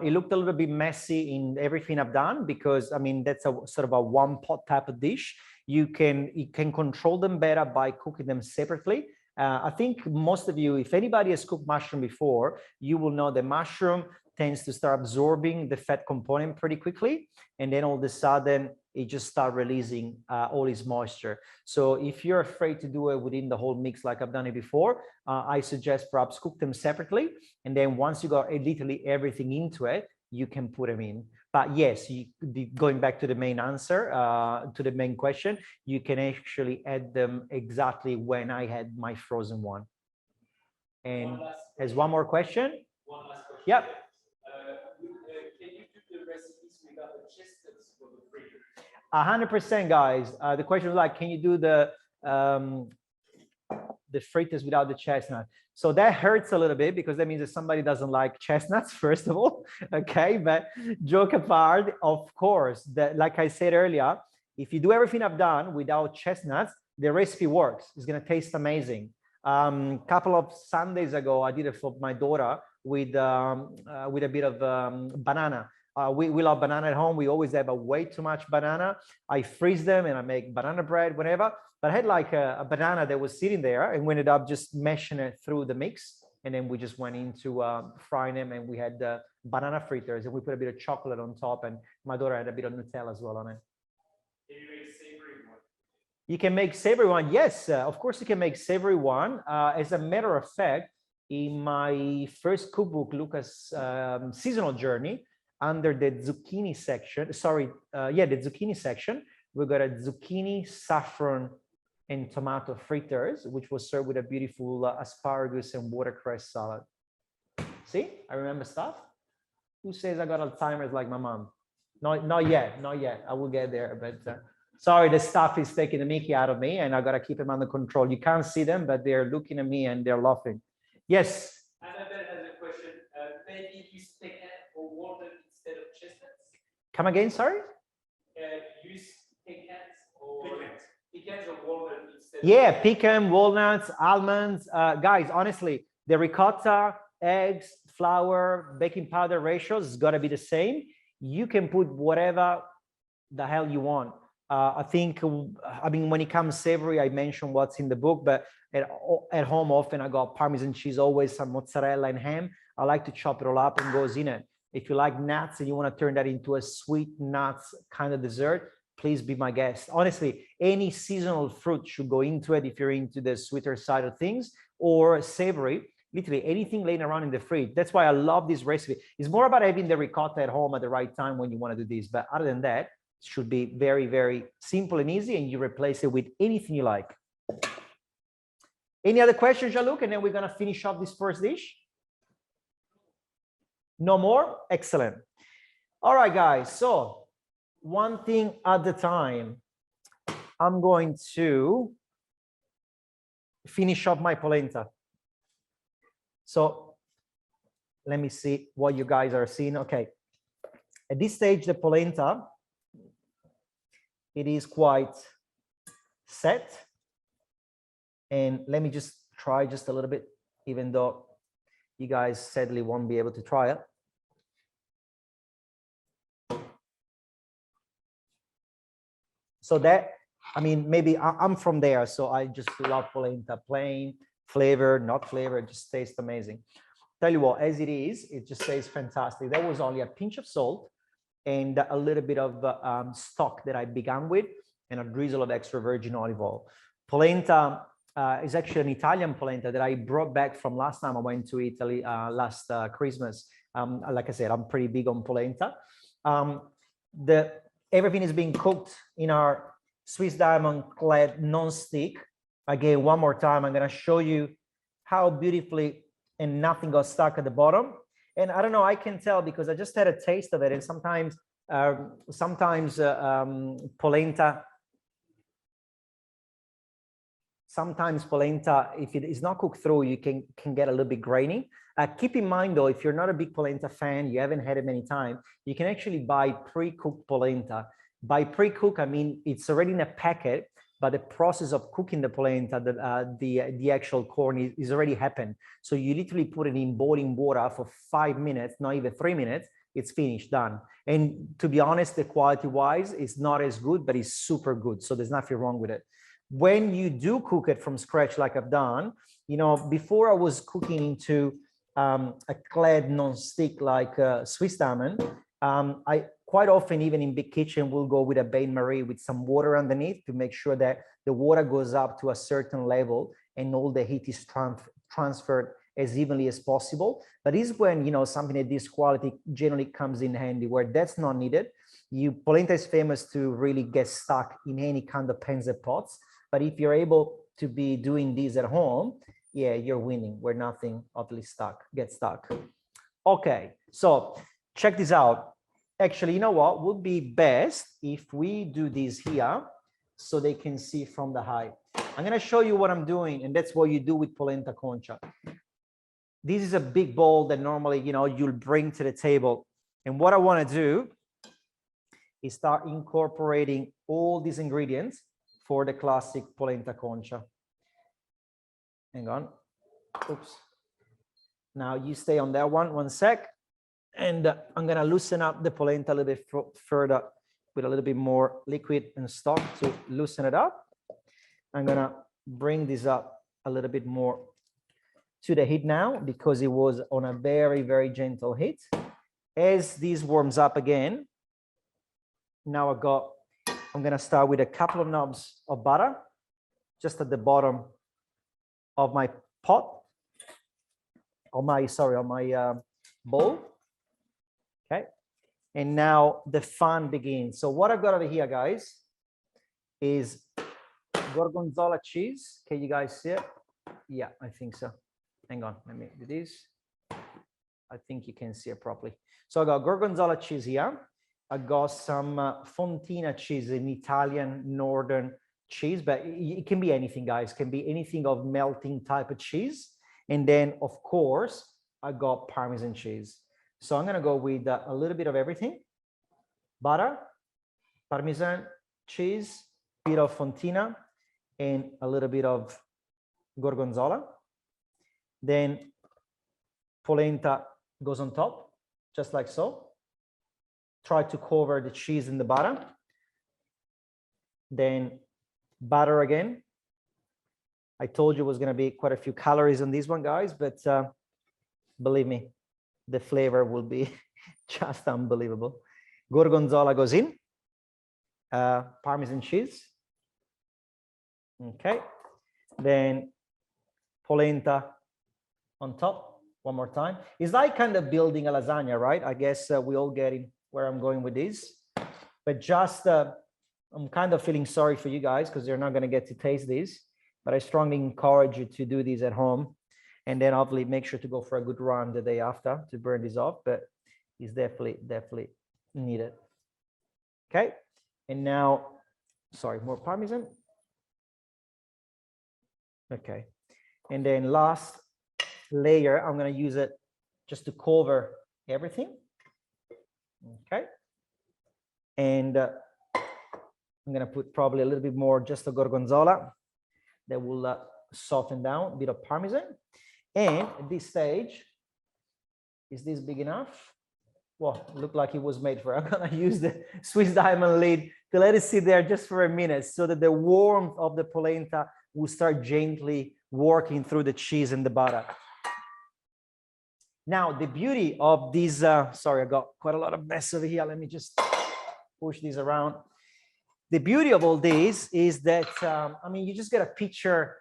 It looked a little bit messy in everything I've done because, I mean, that's a sort of a one pot type of dish. You can control them better by cooking them separately. I think most of you, if anybody has cooked mushroom before, you will know the mushroom tends to start absorbing the fat component pretty quickly. And then all of a sudden, it just starts releasing all its moisture. So if you're afraid to do it within the whole mix like I've done it before, I suggest perhaps cook them separately. And then once you got literally everything into it, you can put them in. But yes, going back to the main answer, to the main question, you can actually add them exactly when I had my frozen one. And as one more question. One last question. Yep. Can you do the recipes without the chestnuts for the freezer? 100%, guys. The question was like, can you do the fritters without the chestnut? So that hurts a little bit because that means that somebody doesn't like chestnuts, first of all. Okay, but joke apart, of course, that like I said earlier, if you do everything I've done without chestnuts, the recipe works. It's going to taste amazing. Couple of Sundays ago, I did it for my daughter with a bit of banana. We love banana at home. We always have way too much banana. I freeze them and I make banana bread, whatever. But I had like a banana that was sitting there and we ended up just mashing it through the mix. And then we just went into frying them and we had banana fritters and we put a bit of chocolate on top and my daughter had a bit of Nutella as well on it. Can you make savory one? You can make savory one. Yes, of course you can make savory one. As a matter of fact, in my first cookbook, Luca's seasonal journey, under the zucchini section, the zucchini section, we got a zucchini, saffron, and tomato fritters, which was served with a beautiful asparagus and watercress salad. See, I remember stuff. Who says I got Alzheimer's like my mom? Not yet. I will get there, but sorry, the staff is taking the mickey out of me and I got to keep them under control. You can't see them, but they're looking at me and they're laughing. Yes? Annabelle has a question. Maybe use pecan or walnut instead of chestnuts? Come again, sorry? Use pecans or walnut instead of pecan, walnuts, almonds. Guys, honestly, the ricotta, eggs, flour, baking powder ratios has got to be the same. You can put whatever the hell you want. I mean, when it comes savory, I mentioned what's in the book, but at home, often I got Parmesan cheese, always some mozzarella and ham. I like to chop it all up and goes in it. If you like nuts and you want to turn that into a sweet nuts kind of dessert, please be my guest. Honestly, any seasonal fruit should go into it if you're into the sweeter side of things, or savory, literally anything laying around in the fridge. That's why I love this recipe. It's more about having the ricotta at home at the right time when you want to do this. But other than that, it should be very, very simple and easy, and you replace it with anything you like. Any other questions, Jean-Luc? And then we're going to finish off this first dish. No more? Excellent. All right, guys. So one thing at a time. I'm going to finish up my polenta. So let me see what you guys are seeing. Okay. At this stage, the polenta, it is quite set. And let me just try just a little bit, even though you guys sadly won't be able to try it. So that, I mean, maybe I'm from there, so I just love polenta, plain, flavor, not flavor, it just tastes amazing. Tell you what, as it is, it just tastes fantastic. There was only a pinch of salt and a little bit of stock that I began with and a drizzle of extra virgin olive oil. Polenta is actually an Italian polenta that I brought back from last time I went to Italy last Christmas. Like I said, I'm pretty big on polenta. Everything is being cooked in our Swiss diamond clad non-stick. Again, one more time, I'm going to show you how beautifully and nothing got stuck at the bottom. And I don't know, I can tell because I just had a taste of it. And sometimes polenta, if it is not cooked through, you can get a little bit grainy. Keep in mind though, if you're not a big polenta fan, you haven't had it many times, you can actually buy pre-cooked polenta. By pre-cook, I mean it's already in a packet, but the process of cooking the polenta, the actual corn is already happened. So you literally put it in boiling water for 5 minutes, not even 3 minutes, it's finished, done. And to be honest, the quality wise is not as good, but it's super good. So there's nothing wrong with it. When you do cook it from scratch, like I've done, you know, before I was cooking into a clad non-stick like Swiss diamond, I quite often, even in big kitchen, will go with a bain-marie with some water underneath to make sure that the water goes up to a certain level and all the heat is transferred as evenly as possible. But is when, you know, something of this quality generally comes in handy. Where that's not needed, polenta is famous to really get stuck in any kind of pans and pots. But if you're able to be doing these at home, yeah, you're winning, where nothing obviously gets stuck. Okay, so check this out. Actually, you know what would be best if we do this here so they can see from the height. I'm going to show you what I'm doing, and that's what you do with polenta concia. This is a big bowl that normally, you know, you'll bring to the table. And what I want to do is start incorporating all these ingredients for the classic polenta concia. Hang on. Oops. Now you stay on that one sec. And I'm going to loosen up the polenta a little bit further with a little bit more liquid and stock to loosen it up. I'm going to bring this up a little bit more to the heat now because it was on a very, very gentle heat. As this warms up again, now I'm going to start with a couple of knobs of butter just at the bottom of my pot, on my bowl. Okay, and now the fun begins. So what I've got over here, guys, is gorgonzola cheese. Can you guys see it? Yeah, I think so. Hang on, let me do this. I think you can see it properly. So I got gorgonzola cheese here. I got some fontina cheese, an Italian northern cheese, but it can be anything, guys. It can be anything of melting type of cheese. And then, of course, I got Parmesan cheese. So I'm going to go with a little bit of everything. Butter, Parmesan cheese, bit of fontina, and a little bit of gorgonzola. Then polenta goes on top, just like so. Try to cover the cheese in the butter. Then butter again. I told you it was going to be quite a few calories on this one, guys, but believe me, the flavor will be just unbelievable. Gorgonzola goes in. Parmesan cheese. Okay. Then polenta on top one more time. It's like kind of building a lasagna, right? I guess we all get in where I'm going with this. But just, I'm kind of feeling sorry for you guys because you're not going to get to taste this. But I strongly encourage you to do this at home. And then obviously make sure to go for a good run the day after to burn this off. But it's definitely needed. Okay. And now, sorry, more Parmesan. Okay. And then last layer, I'm going to use it just to cover everything. Okay. And I'm going to put probably a little bit more just the gorgonzola that will soften down, a bit of Parmesan. And at this stage, is this big enough? Well, it looked like it was made for. I'm going to use the Swiss diamond lid to let it sit there just for a minute so that the warmth of the polenta will start gently working through the cheese and the butter. Now, the beauty of these, sorry, I got quite a lot of mess over here. Let me just push these around. The beauty of all this is that, I mean, you just get a picture,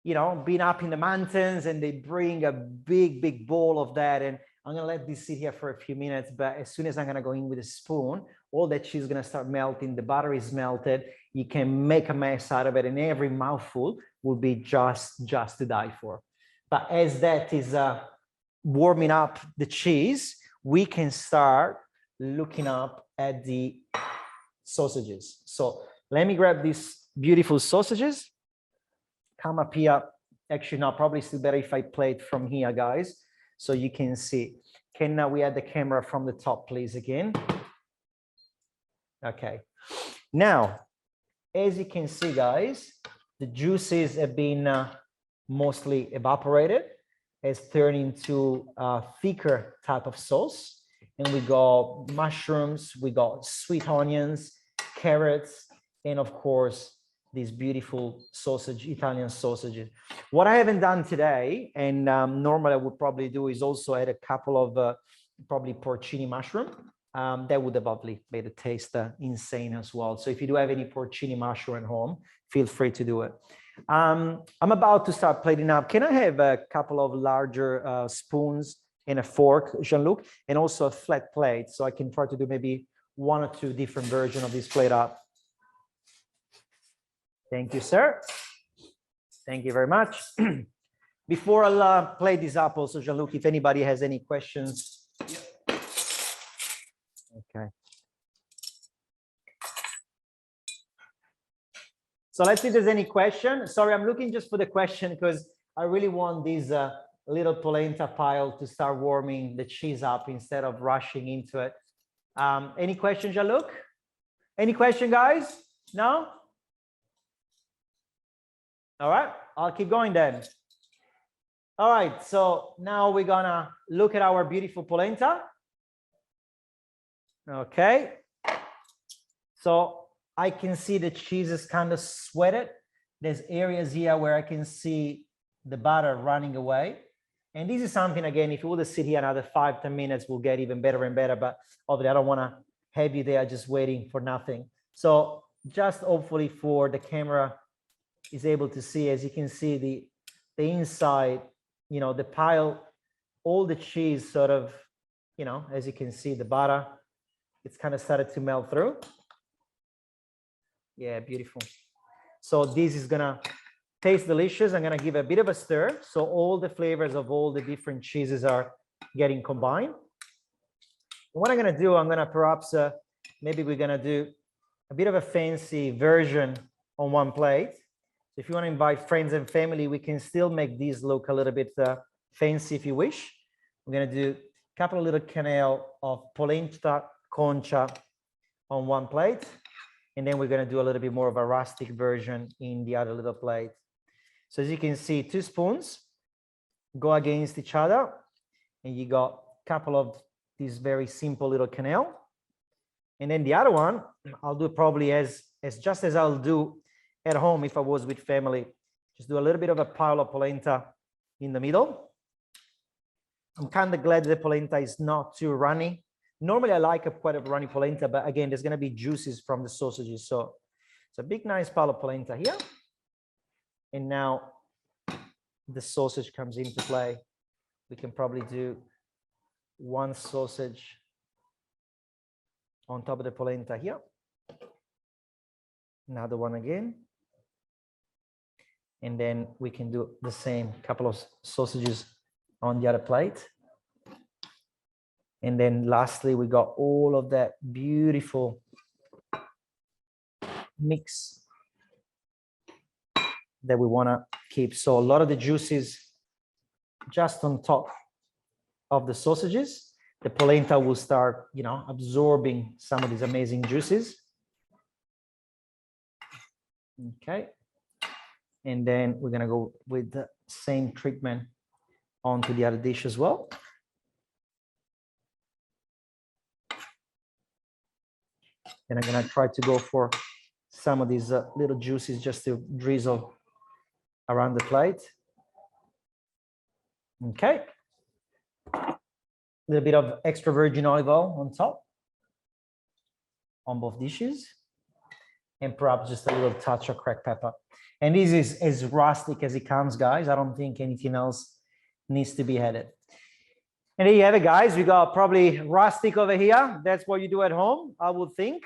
you know, being up in the mountains and they bring a big bowl of that. And I'm going to let this sit here for a few minutes. But as soon as I'm going to go in with a spoon, all that cheese is going to start melting. The butter is melted. You can make a mess out of it. And every mouthful will be just to die for. But as that is warming up the cheese, we can start looking up at the sausages. So let me grab these beautiful sausages. Come up here. Actually, no, probably still better if I play it from here, guys, so you can see. Can we add the camera from the top, please, again? Okay. Now, as you can see, guys, the juices have been mostly evaporated. It's turned into a thicker type of sauce. And we got mushrooms, we got sweet onions, carrots, and of course, these beautiful sausage, Italian sausages. What I haven't done today, and normally I would probably do, is also add a couple of probably porcini mushroom. That would have probably made the taste insane as well. So if you do have any porcini mushroom at home, feel free to do it. I'm about to start plating up. Can I have a couple of larger spoons and a fork, Jean-Luc, and also a flat plate, so I can try to do maybe 1 or 2 different versions of this plate up. Thank you, sir. Thank you very much. Before I'll plate this up also, Jean-Luc, if anybody has any questions. Okay. So let's see if there's any question. Sorry, I'm looking just for the question because I really want this little polenta pile to start warming the cheese up instead of rushing into it. Any questions, Jean-Luc? Any question, guys? No? All right, I'll keep going then. All right, so now we're gonna look at our beautiful polenta. Okay. So I can see the cheese is kind of sweated. There's areas here where I can see the butter running away. And this is something, again, if you would sit here another 5-10 minutes, we'll get even better and better. But obviously, I don't want to have you there just waiting for nothing. So just hopefully for the camera is able to see, as you can see, the inside, you know, the pile, all the cheese sort of, you know, as you can see, the butter, it's kind of started to melt through. Yeah, beautiful. So this is gonna taste delicious. I'm gonna give a bit of a stir, so all the flavors of all the different cheeses are getting combined. What I'm gonna do, I'm gonna perhaps, maybe we're gonna do a bit of a fancy version on one plate. So if you wanna invite friends and family, we can still make these look a little bit fancy if you wish. We're gonna do a couple of little canal of Polenta Concia on one plate. And then we're going to do a little bit more of a rustic version in the other little plate. So as you can see, 2 spoons go against each other. And you got a couple of these very simple little canal. And then the other one, I'll do probably as just as I'll do at home if I was with family. Just do a little bit of a pile of polenta in the middle. I'm kind of glad the polenta is not too runny. Normally, I like quite a runny polenta, but again, there's going to be juices from the sausages. So it's a big, nice pile of polenta here. And now the sausage comes into play. We can probably do 1 sausage on top of the polenta here. Another one again. And then we can do the same couple of sausages on the other plate. And then lastly, we got all of that beautiful mix that we want to keep. So a lot of the juices just on top of the sausages. The polenta will start, you know, absorbing some of these amazing juices. Okay. And then we're going to go with the same treatment onto the other dish as well. And I'm going to try to go for some of these little juices just to drizzle around the plate. Okay. A little bit of extra virgin olive oil on top on both dishes. And perhaps just a little touch of cracked pepper. And this is as rustic as it comes, guys. I don't think anything else needs to be added. And there you have it, guys. We got probably rustic over here. That's what you do at home, I would think.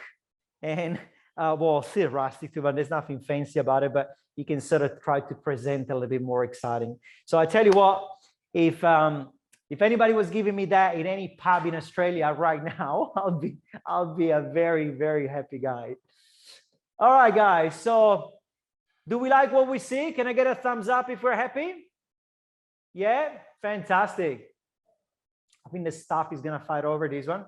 And well, still rustic too, but there's nothing fancy about it. But you can sort of try to present a little bit more exciting. So I tell you what, if anybody was giving me that in any pub in Australia right now, I'll be a very, very happy guy. All right, guys. So do we like what we see? Can I get a thumbs up if we're happy? Yeah, fantastic. I think the staff is gonna fight over this one.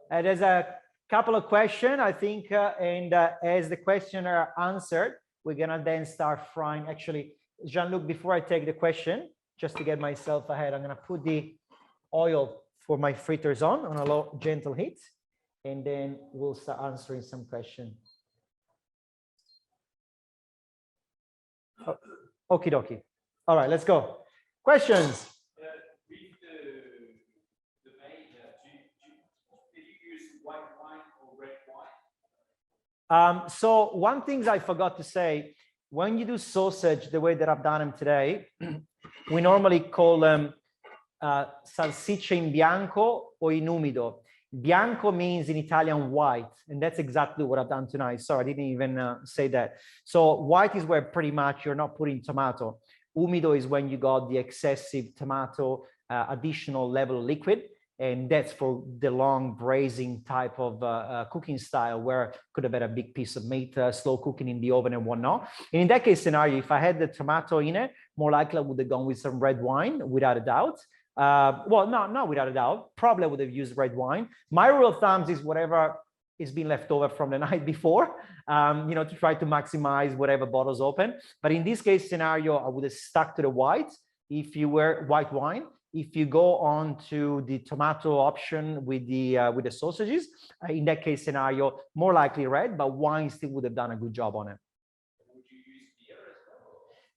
There's a couple of questions, I think, as the questioner answered, we're gonna then start frying. Actually, Jean-Luc, before I take the question, just to get myself ahead, I'm gonna put the oil for my fritters on a low, gentle heat, and then we'll start answering some questions. Okie dokie. All right, let's go. Questions? So one thing I forgot to say, when you do sausage the way that I've done them today, we normally call them salsicce in bianco or in umido. Bianco means in Italian white, and that's exactly what I've done tonight. Sorry, I didn't even say that. So white is where pretty much you're not putting tomato. Umido is when you got the excessive tomato additional level of liquid. And that's for the long braising type of cooking style where could have been a big piece of meat, slow cooking in the oven and whatnot. And in that case scenario, if I had the tomato in it, more likely I would have gone with some red wine without a doubt. Well, not without a doubt, probably I would have used red wine. My rule of thumb is whatever is being left over from the night before, you know, to try to maximize whatever bottles open. But in this case scenario, I would have stuck to the white if you were white wine. If you go on to the tomato option with the sausages, in that case scenario, more likely red, but wine still would have done a good job on it. Would you use beer as well?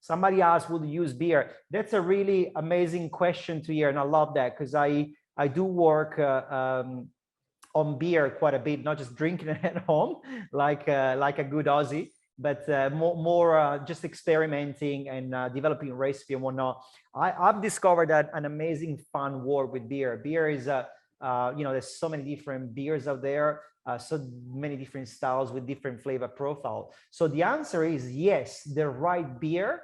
Somebody asked, would you use beer? That's a really amazing question to hear, and I love that because I do work on beer quite a bit, not just drinking it at home like a good Aussie, but more just experimenting and developing recipe and whatnot. I've discovered that an amazing fun world with beer. Beer is, you know, there's so many different beers out there, so many different styles with different flavor profile. So the answer is yes, the right beer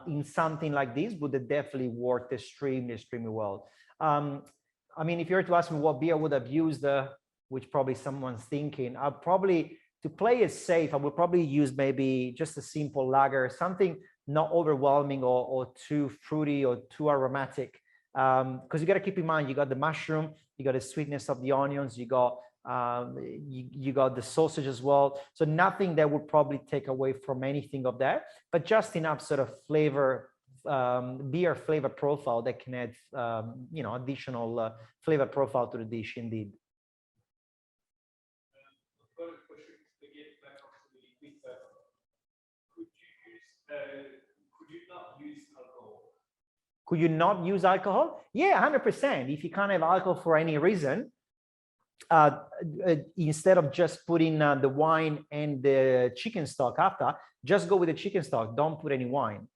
in something like this would have definitely worked extremely well. I mean, if you were to ask me what beer would have used, which probably someone's thinking, I'll probably, to play it safe, I would probably use maybe just a simple lager, something not overwhelming or too fruity or too aromatic. Because you got to keep in mind, you got the mushroom, you got the sweetness of the onions, you got you got the sausage as well. So nothing that would probably take away from anything of that, but just enough sort of flavor, beer flavor profile that can add, you know, additional flavor profile to the dish indeed. Could you not use alcohol? Yeah, 100%. If you can't have alcohol for any reason, instead of just putting the wine and the chicken stock after, just go with the chicken stock. Don't put any wine.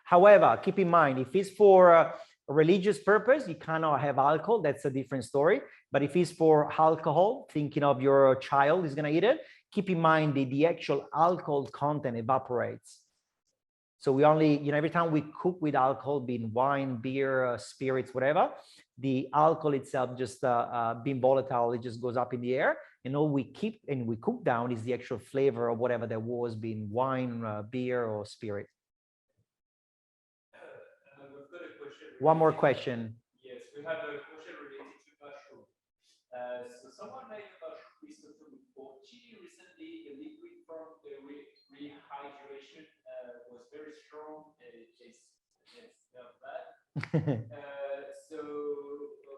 However, keep in mind, if it's for a religious purpose, you cannot have alcohol. That's a different story. But if it's for alcohol, thinking of your child is going to eat it, keep in mind the actual alcohol content evaporates. So we only, you know, every time we cook with alcohol, being wine, beer, spirits, whatever, the alcohol itself just being volatile, it just goes up in the air. And all we keep and we cook down is the actual flavor of whatever there was, being wine, beer, or spirit. One more question. Yes, we have a question related to mushroom. So someone made a mushroom risotto with porcini recently. The liquid from the rehydration was very strong and it tastes not bad. So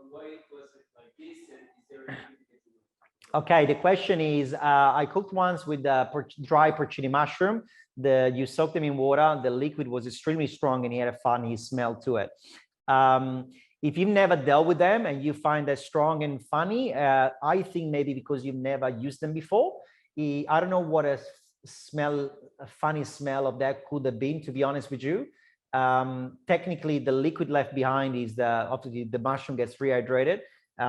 why was it like this? And is there anything that you do? Okay, the question is, I cooked once with dry porcini mushroom. You soak them in water. The liquid was extremely strong and it had a funny smell to it. If you've never dealt with them and you find that strong and funny, I think maybe because you've never used them before. I don't know what a funny smell of that could have been, to be honest with you. Technically, the liquid left behind is obviously the mushroom gets rehydrated.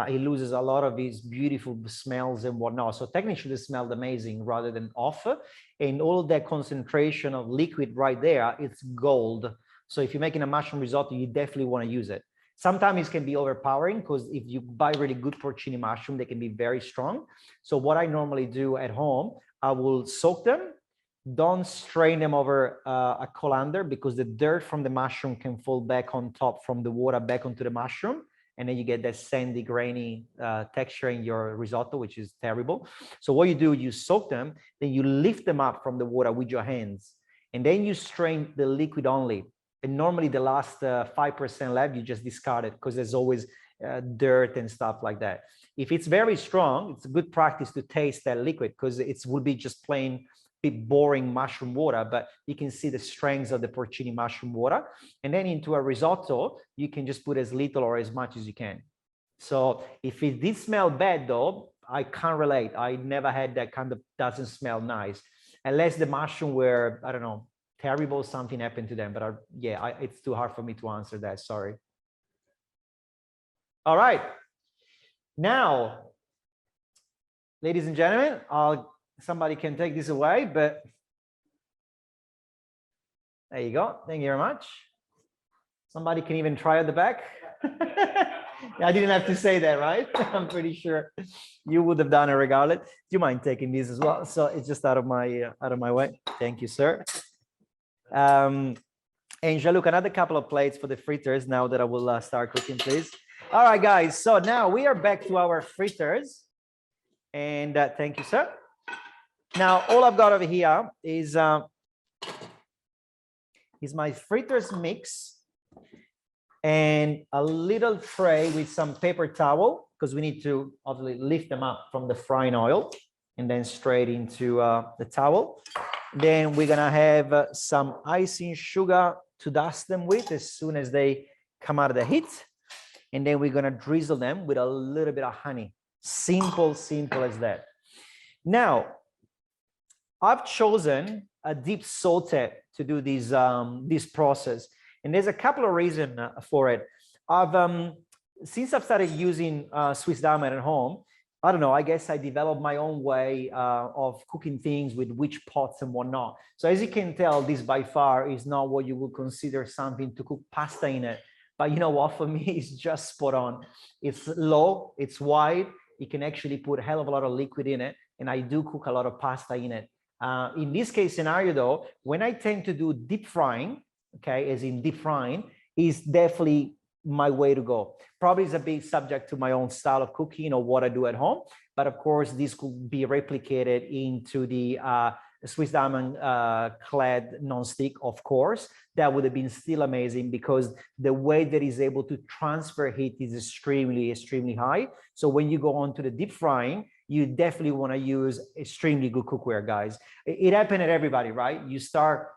It loses a lot of its beautiful smells and whatnot. So technically, it smelled amazing rather than off. And all of that concentration of liquid right there, it's gold. So if you're making a mushroom risotto, you definitely want to use it. Sometimes it can be overpowering because if you buy really good porcini mushroom, they can be very strong. So what I normally do at home, I will soak them. Don't strain them over a colander because the dirt from the mushroom can fall back on top from the water back onto the mushroom and then you get that sandy, grainy texture in your risotto, which is terrible. So what you do, you soak them, then you lift them up from the water with your hands, and then you strain the liquid only. And normally the last 5% left, you just discard it because there's always dirt and stuff like that. If it's very strong, it's a good practice to taste that liquid because it will be just plain bit boring mushroom water, but you can see the strengths of the porcini mushroom water. And then into a risotto, you can just put as little or as much as you can. So if it did smell bad though, I can't relate. I never had that kind of doesn't smell nice, unless the mushroom were, I don't know, terrible, something happened to them. But it's too hard for me to answer that, sorry. All right. Now, ladies and gentlemen, somebody can take this away, but there you go. Thank you very much. Somebody can even try at the back. I didn't have to say that, right? I'm pretty sure you would have done it regardless. Do you mind taking these as well? So it's just out of my way. Thank you, sir. And Jean-Luc, another couple of plates for the fritters now that I will start cooking, please. All right, guys. So now we are back to our fritters. And thank you, sir. Now, all I've got over here is my fritters mix and a little tray with some paper towel, because we need to obviously lift them up from the frying oil and then straight into the towel. Then we're gonna have some icing sugar to dust them with as soon as they come out of the heat. And then we're gonna drizzle them with a little bit of honey. Simple as that. Now, I've chosen a deep saute to do this process, and there's a couple of reasons for it. Since I've started using Swiss diamond at home, I don't know, I guess I developed my own way of cooking things with which pots and whatnot. So as you can tell, this by far is not what you would consider something to cook pasta in it. But you know what, for me, it's just spot on. It's low, it's wide, you can actually put a hell of a lot of liquid in it, and I do cook a lot of pasta in it. In this case scenario though, when I tend to do deep frying, okay, as in deep frying, is definitely my way to go. Probably is a bit subject to my own style of cooking or what I do at home, but of course this could be replicated into the Swiss diamond clad non-stick, of course. That would have been still amazing because the way that is able to transfer heat is extremely high. So when you go on to the deep frying, you definitely want to use extremely good cookware, guys. It happened at everybody, right? You start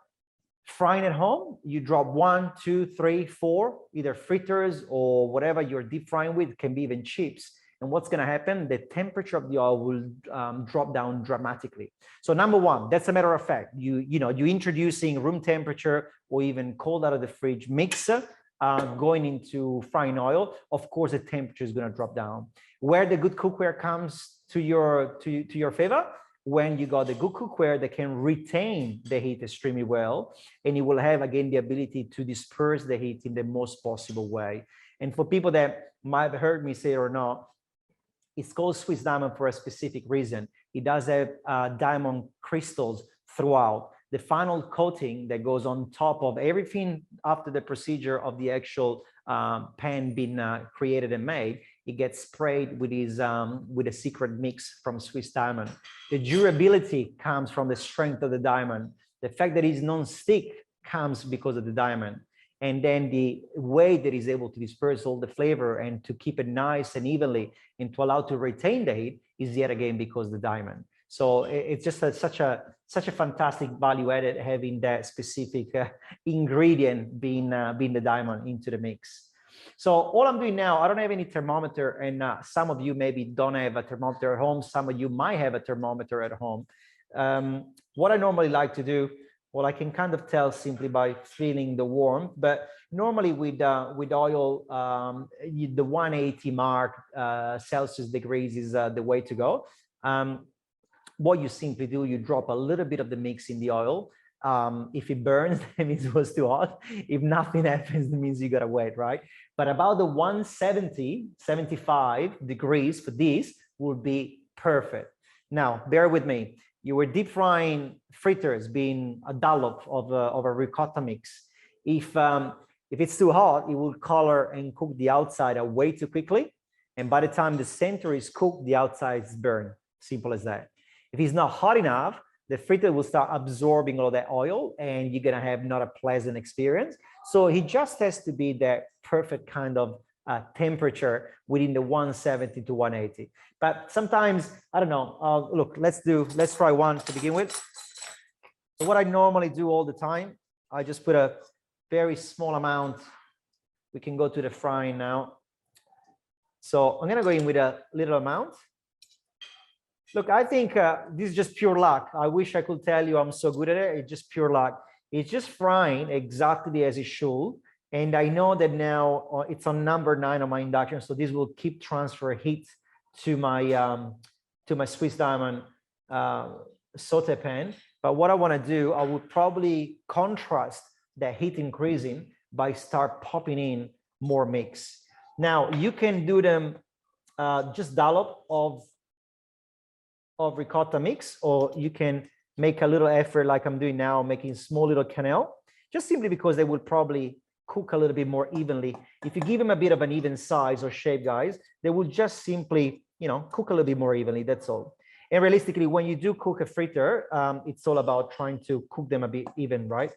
frying at home, you drop 1, 2, 3, 4, either fritters or whatever you're deep frying with, can be even chips. And what's going to happen? The temperature of the oil will drop down dramatically. So number one, that's a matter of fact. You're introducing room temperature or even cold out of the fridge mixer going into frying oil. Of course, the temperature is going to drop down. Where the good cookware comes to your favor, when you got the good cookware that can retain the heat extremely well, and you will have again the ability to disperse the heat in the most possible way. And for people that might have heard me say it or not, it's called Swiss diamond for a specific reason. It does have diamond crystals throughout. The final coating that goes on top of everything after the procedure of the actual pan being created and made, it gets sprayed with a secret mix from Swiss diamond. The durability comes from the strength of the diamond. The fact that it's non-stick comes because of the diamond. And then the way that is able to disperse all the flavor and to keep it nice and evenly and to allow to retain the heat is yet again because of the diamond. So it's just such a fantastic value added having that specific ingredient being the diamond into the mix. So all I'm doing now, I don't have any thermometer, and some of you maybe don't have a thermometer at home. Some of you might have a thermometer at home. What I normally like to do, well, I can kind of tell simply by feeling the warmth, but normally with oil, the 180 mark Celsius degrees is the way to go. What you simply do, you drop a little bit of the mix in the oil. If it burns, that means it was too hot. If nothing happens, it means you gotta wait, right? But about the 170, 75 degrees for this would be perfect. Now, bear with me. You were deep frying fritters, being a dollop of a ricotta mix. If If it's too hot, it will color and cook the outside way too quickly. And by the time the center is cooked, the outside is burned. Simple as that. If it's not hot enough, the fritter will start absorbing all that oil and you're going to have not a pleasant experience. So it just has to be that perfect kind of temperature within the 170 to 180. But sometimes, I don't know, look, let's try one to begin with. So what I normally do all the time, I just put a very small amount. We can go to the frying now. So I'm going to go in with a little amount. Look, I think this is just pure luck. I wish I could tell you I'm so good at it. It's just pure luck. It's just frying exactly as it should. And I know that now it's on number 9 on my induction. So this will keep transfer heat to my Swiss diamond saute pan. But what I want to do, I would probably contrast the heat increasing by start popping in more mix. Now you can do them just dollop of ricotta mix, or you can make a little effort like I'm doing now, making small little cannelle, just simply because they will probably cook a little bit more evenly. If you give them a bit of an even size or shape, guys, they will just simply, you know, cook a little bit more evenly. That's all. And realistically, when you do cook a fritter, it's all about trying to cook them a bit even, right?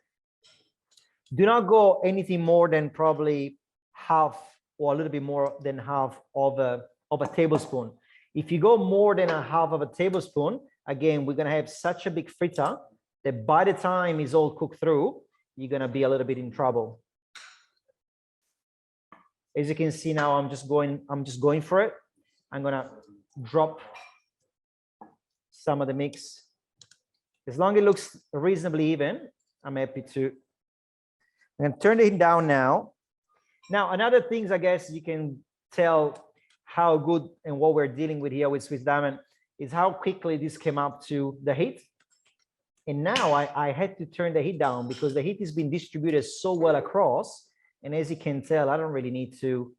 Do not go anything more than probably half or a little bit more than half of a tablespoon. If you go more than a half of a tablespoon, again, we're going to have such a big fritter that by the time it's all cooked through, you're going to be a little bit in trouble. As you can see now, I'm just going for it. I'm going to drop some of the mix. As long as it looks reasonably even, I'm happy to. I'm going to turn it down now. Now, another things, I guess you can tell how good and what we're dealing with here with Swiss diamond is how quickly this came up to the heat. And now I had to turn the heat down because the heat has been distributed so well across. And as you can tell, I don't really need to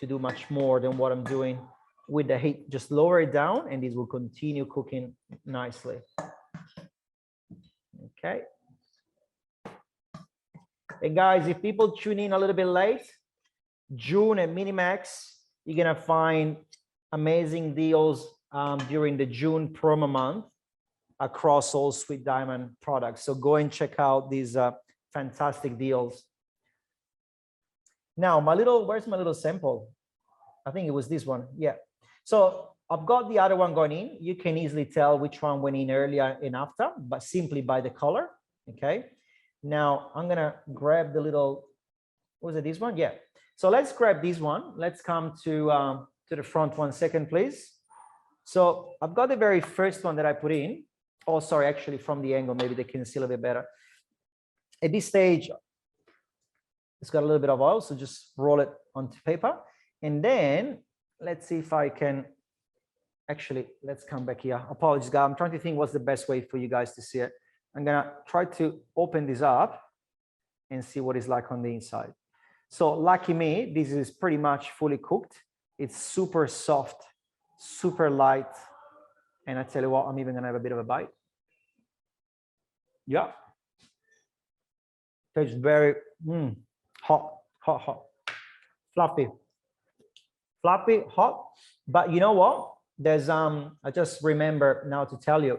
do much more than what I'm doing with the heat. Just lower it down and this will continue cooking nicely. Okay. And guys, if people tune in a little bit late, June at Minimax, you're going to find amazing deals during the June promo month across all Sweet Diamond products. So go and check out these fantastic deals. Now, where's my little sample? I think it was this one. Yeah. So I've got the other one going in. You can easily tell which one went in earlier and after, but simply by the color. Okay. Now I'm going to grab the little, was it this one? Yeah. So let's grab this one. Let's come to the front 1 second, please. So I've got the very first one that I put in. Oh, sorry, actually from the angle, maybe they can see a little bit better. At this stage, it's got a little bit of oil, so just roll it onto paper. And then let's see if I can, actually, let's come back here. Apologies, guys. I'm trying to think what's the best way for you guys to see it. I'm gonna try to open this up and see what it's like on the inside. So lucky me, this is pretty much fully cooked. It's super soft, super light. And I tell you what, I'm even gonna have a bit of a bite. Yeah. Tastes very hot, hot, hot. Fluffy, hot. But you know what? There's, I just remember now to tell you,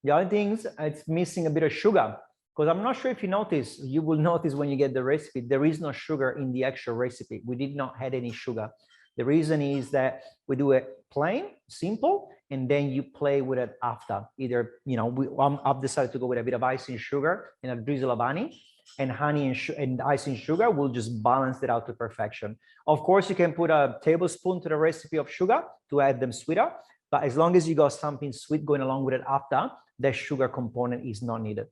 the other things, it's missing a bit of sugar. Because I'm not sure if you notice, you will notice when you get the recipe, there is no sugar in the actual recipe. We did not add any sugar. The reason is that we do it plain, simple, and then you play with it after. Either, you know, I've decided to go with a bit of icing sugar and a drizzle of honey and icing sugar will just balance it out to perfection. Of course, you can put a tablespoon to the recipe of sugar to add them sweeter, but as long as you got something sweet going along with it after, the sugar component is not needed.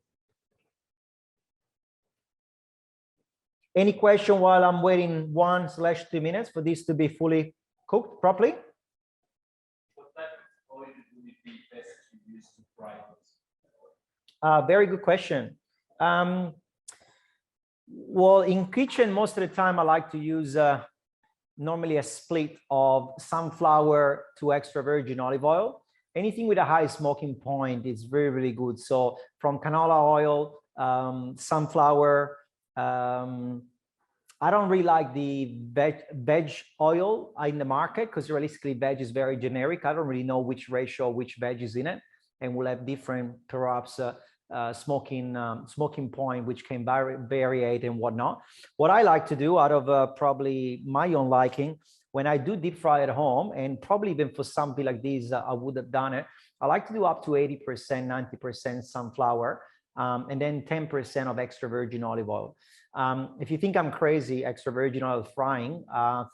Any question while I'm waiting 1/2 minutes for this to be fully cooked properly? What type of oil would it be best to use to fry this? Very good question. Well, in kitchen, most of the time I like to use normally a split of sunflower to extra virgin olive oil. Anything with a high smoking point is very, really good. So from canola oil, sunflower, I don't really like the veg oil in the market because realistically veg is very generic. I don't really know which ratio, which veg is in it, and we'll have different perhaps smoking point, which can vary and whatnot. What I like to do out of probably my own liking, when I do deep fry at home, and probably even for something like this, I would have done it. I like to do up to 80%, 90% sunflower, and then 10% of extra virgin olive oil. If you think I'm crazy, extra virgin oil frying,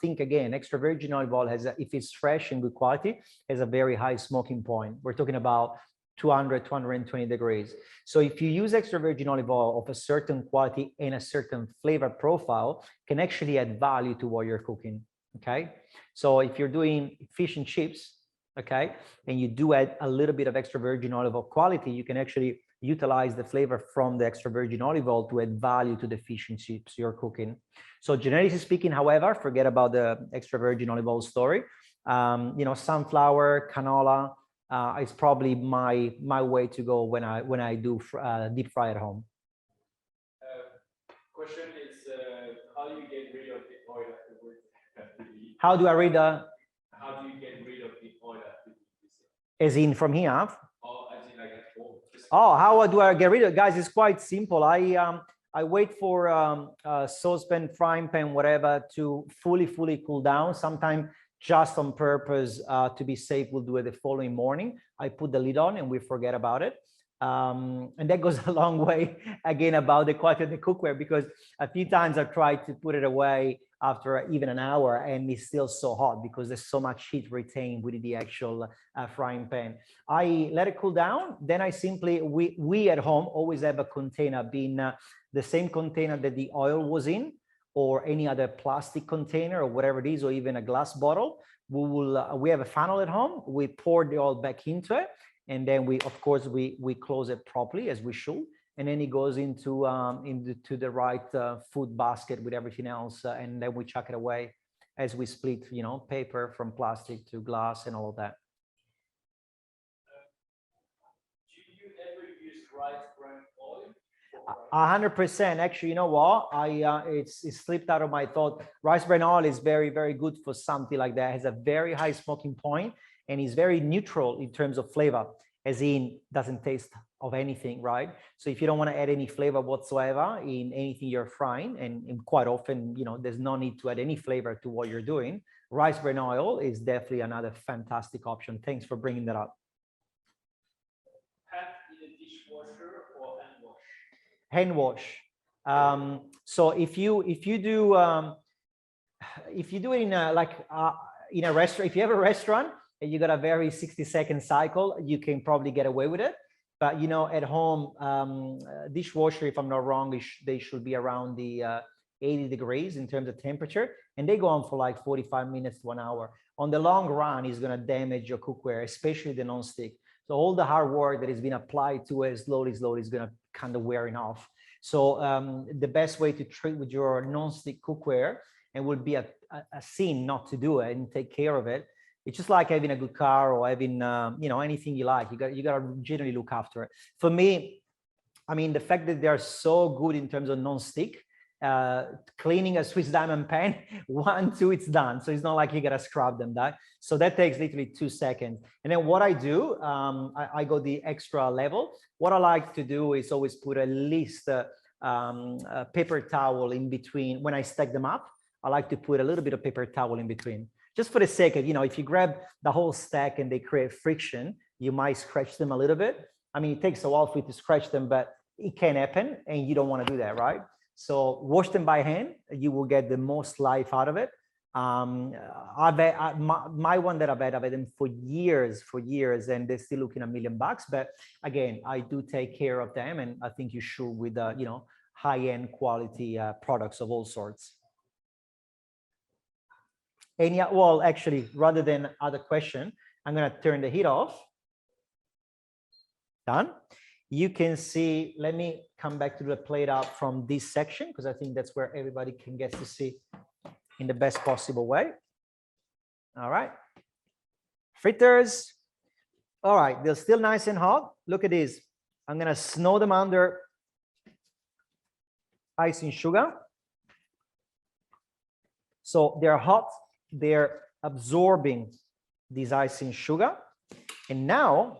think again, extra virgin olive oil has, if it's fresh and good quality, has a very high smoking point. We're talking about 200, 220 degrees. So if you use extra virgin olive oil of a certain quality and a certain flavor profile, can actually add value to what you're cooking, okay? So if you're doing fish and chips, okay, and you do add a little bit of extra virgin olive oil quality, you can actually utilize the flavor from the extra virgin olive oil to add value to the fish and chips you're cooking. So generally speaking, however, forget about the extra virgin olive oil story. You know, sunflower, canola is probably my way to go when I do deep fry at home. Question is, how do you get rid of the oil afterwards? How do I read the? How do you get rid of the oil afterwards? As in from here? Oh, as in like at home. Oh, how do I get rid of it? Guys, it's quite simple. I wait for a saucepan, frying pan, whatever, to fully cool down. Sometimes just on purpose to be safe, we'll do it the following morning. I put the lid on and we forget about it. And that goes a long way again about the quality of the cookware, because a few times I've tried to put it away after even an hour and it's still so hot because there's so much heat retained within the actual frying pan. I let it cool down, then I simply, we at home always have a container, being the same container that the oil was in, or any other plastic container or whatever it is, or even a glass bottle. We have a funnel at home, we pour the oil back into it, and then we, of course, we close it properly as we should, and then it goes into the right food basket with everything else, and then we chuck it away as we split, you know, paper from plastic to glass and all of that. Do you ever use rice bran oil? 100%. Actually, you know what? It slipped out of my thought. Rice bran oil is very good for something like that. It has a very high smoking point and is very neutral in terms of flavor, as in doesn't taste of anything, right? So if you don't want to add any flavor whatsoever in anything you're frying, and quite often, you know, there's no need to add any flavor to what you're doing, rice bran oil is definitely another fantastic option. Thanks for bringing that up. Pat in a dishwasher or hand wash? So if you do it in a restaurant, if you have a restaurant and you got a very 60-second cycle, you can probably get away with it. But you know, at home, dishwasher, if I'm not wrong, they should be around the 80 degrees in terms of temperature, and they go on for like 45 minutes to an hour. On the long run, it's going to damage your cookware, especially the non-stick. So all the hard work that has been applied to it slowly is going to kind of wearing off. So the best way to treat with your non-stick cookware, and would be a sin not to do it and take care of it. It's just like having a good car or having you know, anything you like. You got to generally look after it. For me, I mean, the fact that they're so good in terms of non-stick, cleaning a Swiss diamond pan, 1, 2, it's done. So it's not like you got to scrub them. So that takes literally 2 seconds. And then what I do, I go the extra level. What I like to do is always put at least a paper towel in between. When I stack them up, I like to put a little bit of paper towel in between. Just for the sake of, you know, if you grab the whole stack and they create friction, you might scratch them a little bit. I mean, it takes a while for you to scratch them, but it can happen and you don't want to do that, right? So wash them by hand. You will get the most life out of it. My one that I've had them for years, and they're still looking $1 million. But again, I do take care of them, and I think you should with you know, high-end quality products of all sorts. And yeah, well, actually, rather than other question, I'm going to turn the heat off. Done. You can see, let me come back to the plate out from this section, because I think that's where everybody can get to see in the best possible way. All right. Fritters. All right, they're still nice and hot. Look at this. I'm going to snow them under icing sugar. So they're hot, they're absorbing this icing sugar. And now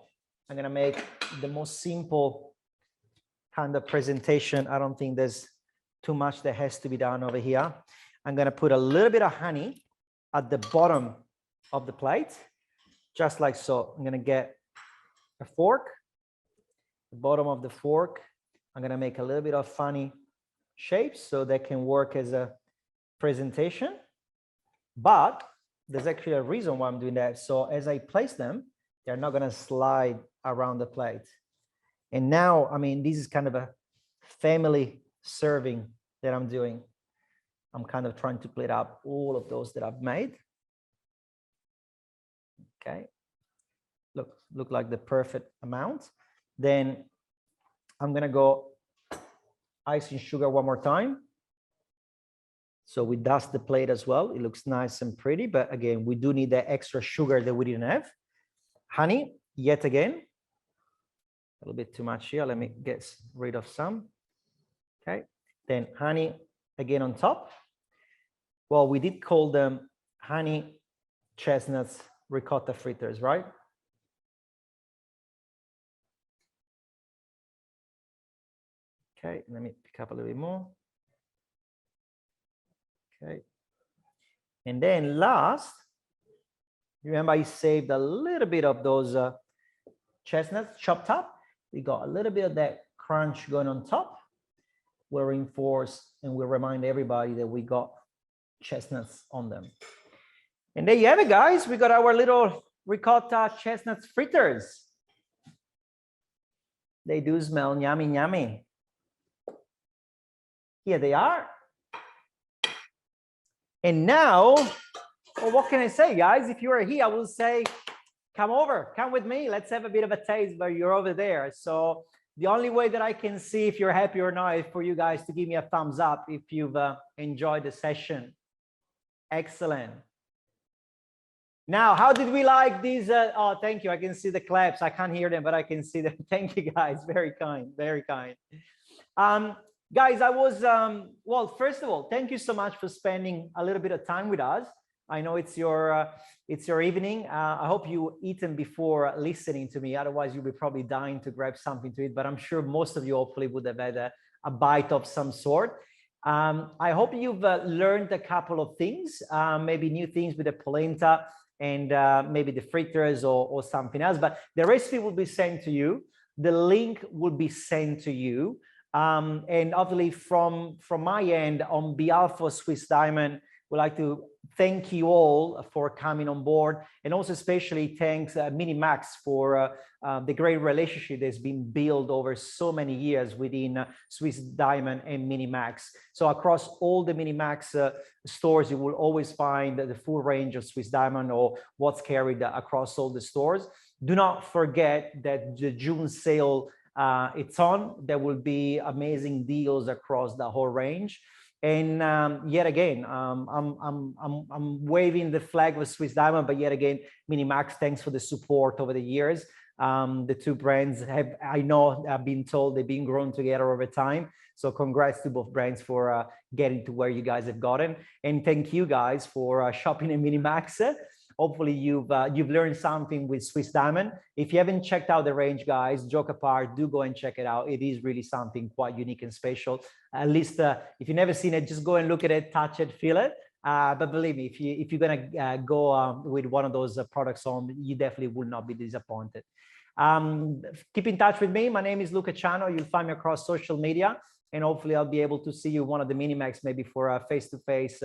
I'm gonna make the most simple kind of presentation. I don't think there's too much that has to be done over here. I'm gonna put a little bit of honey at the bottom of the plate, just like so. I'm gonna get a fork, the bottom of the fork. I'm gonna make a little bit of funny shapes so they can work as a presentation. But there's actually a reason why I'm doing that. So as I place them, they're not gonna slide around the plate. And now, I mean, this is kind of a family serving that I'm doing. I'm kind of trying to plate up all of those that I've made. Okay, look like the perfect amount. Then I'm gonna go icing sugar one more time. So we dust the plate as well. It looks nice and pretty, but again, we do need that extra sugar that we didn't have. Honey, yet again, a little bit too much here. Let me get rid of some. Okay, then honey again on top. Well, we did call them honey chestnuts ricotta fritters, right? Okay, let me pick up a little bit more. Okay, and then last, remember I saved a little bit of those chestnuts chopped up. We got a little bit of that crunch going on top. We'll reinforce and we'll remind everybody that we got chestnuts on them. And there you have it, guys. We got our little ricotta chestnuts fritters. They do smell yummy, yummy. Here they are. And now, well, what can I say, guys? If you are here, I will say, come over, come with me. Let's have a bit of a taste, but you're over there. So the only way that I can see if you're happy or not is for you guys to give me a thumbs up if you've enjoyed the session. Excellent. Now, how did we like these? Oh, thank you. I can see the claps. I can't hear them, but I can see them. Thank you, guys. Very kind, very kind. Guys, I was, well, first of all, thank you so much for spending a little bit of time with us. I know it's your evening. I hope you eaten before listening to me. Otherwise, you'll be probably dying to grab something to eat, but I'm sure most of you hopefully would have had a bite of some sort. I hope you've learned a couple of things, maybe new things with the polenta and maybe the fritters or something else, but the recipe will be sent to you. The link will be sent to you. And obviously from my end, on behalf of Swiss Diamond, we'd like to thank you all for coming on board, and also especially thanks Minimax for the great relationship that's been built over so many years within Swiss Diamond and Minimax. So across all the Minimax stores, you will always find the full range of Swiss Diamond or what's carried across all the stores. Do not forget that the June sale, it's on. There will be amazing deals across the whole range. And yet again, I'm waving the flag of Swiss Diamond, but yet again, Minimax, thanks for the support over the years. The two brands have, I know, I've been told they've been grown together over time. So congrats to both brands for getting to where you guys have gotten. And thank you guys for shopping at Minimax. Hopefully you've learned something with Swiss Diamond. If you haven't checked out the range, guys, joke apart, do go and check it out. It is really something quite unique and special. At least if you've never seen it, just go and look at it, touch it, feel it. But believe me, if you're gonna go with one of those products on, you definitely will not be disappointed. Keep in touch with me. My name is Luca Ciano. You'll find me across social media, and hopefully I'll be able to see you one of the Minimax, maybe for a face-to-face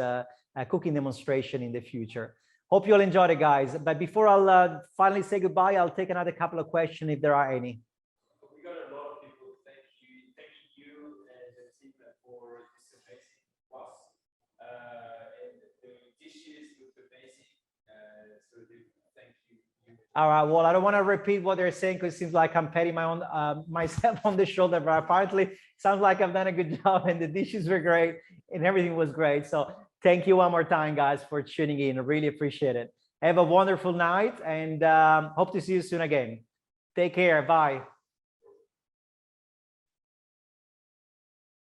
cooking demonstration in the future. Hope you all enjoyed it, guys. But before I'll finally say goodbye, I'll take another couple of questions if there are any. We got a lot of people thanking you and the team for this amazing class. And the dishes look amazing. So thank you. All right. Well, I don't want to repeat what they're saying because it seems like I'm patting my own myself on the shoulder, but apparently it sounds like I've done a good job and the dishes were great and everything was great. So thank you one more time, guys, for tuning in. I really appreciate it. Have a wonderful night and hope to see you soon again. Take care. Bye.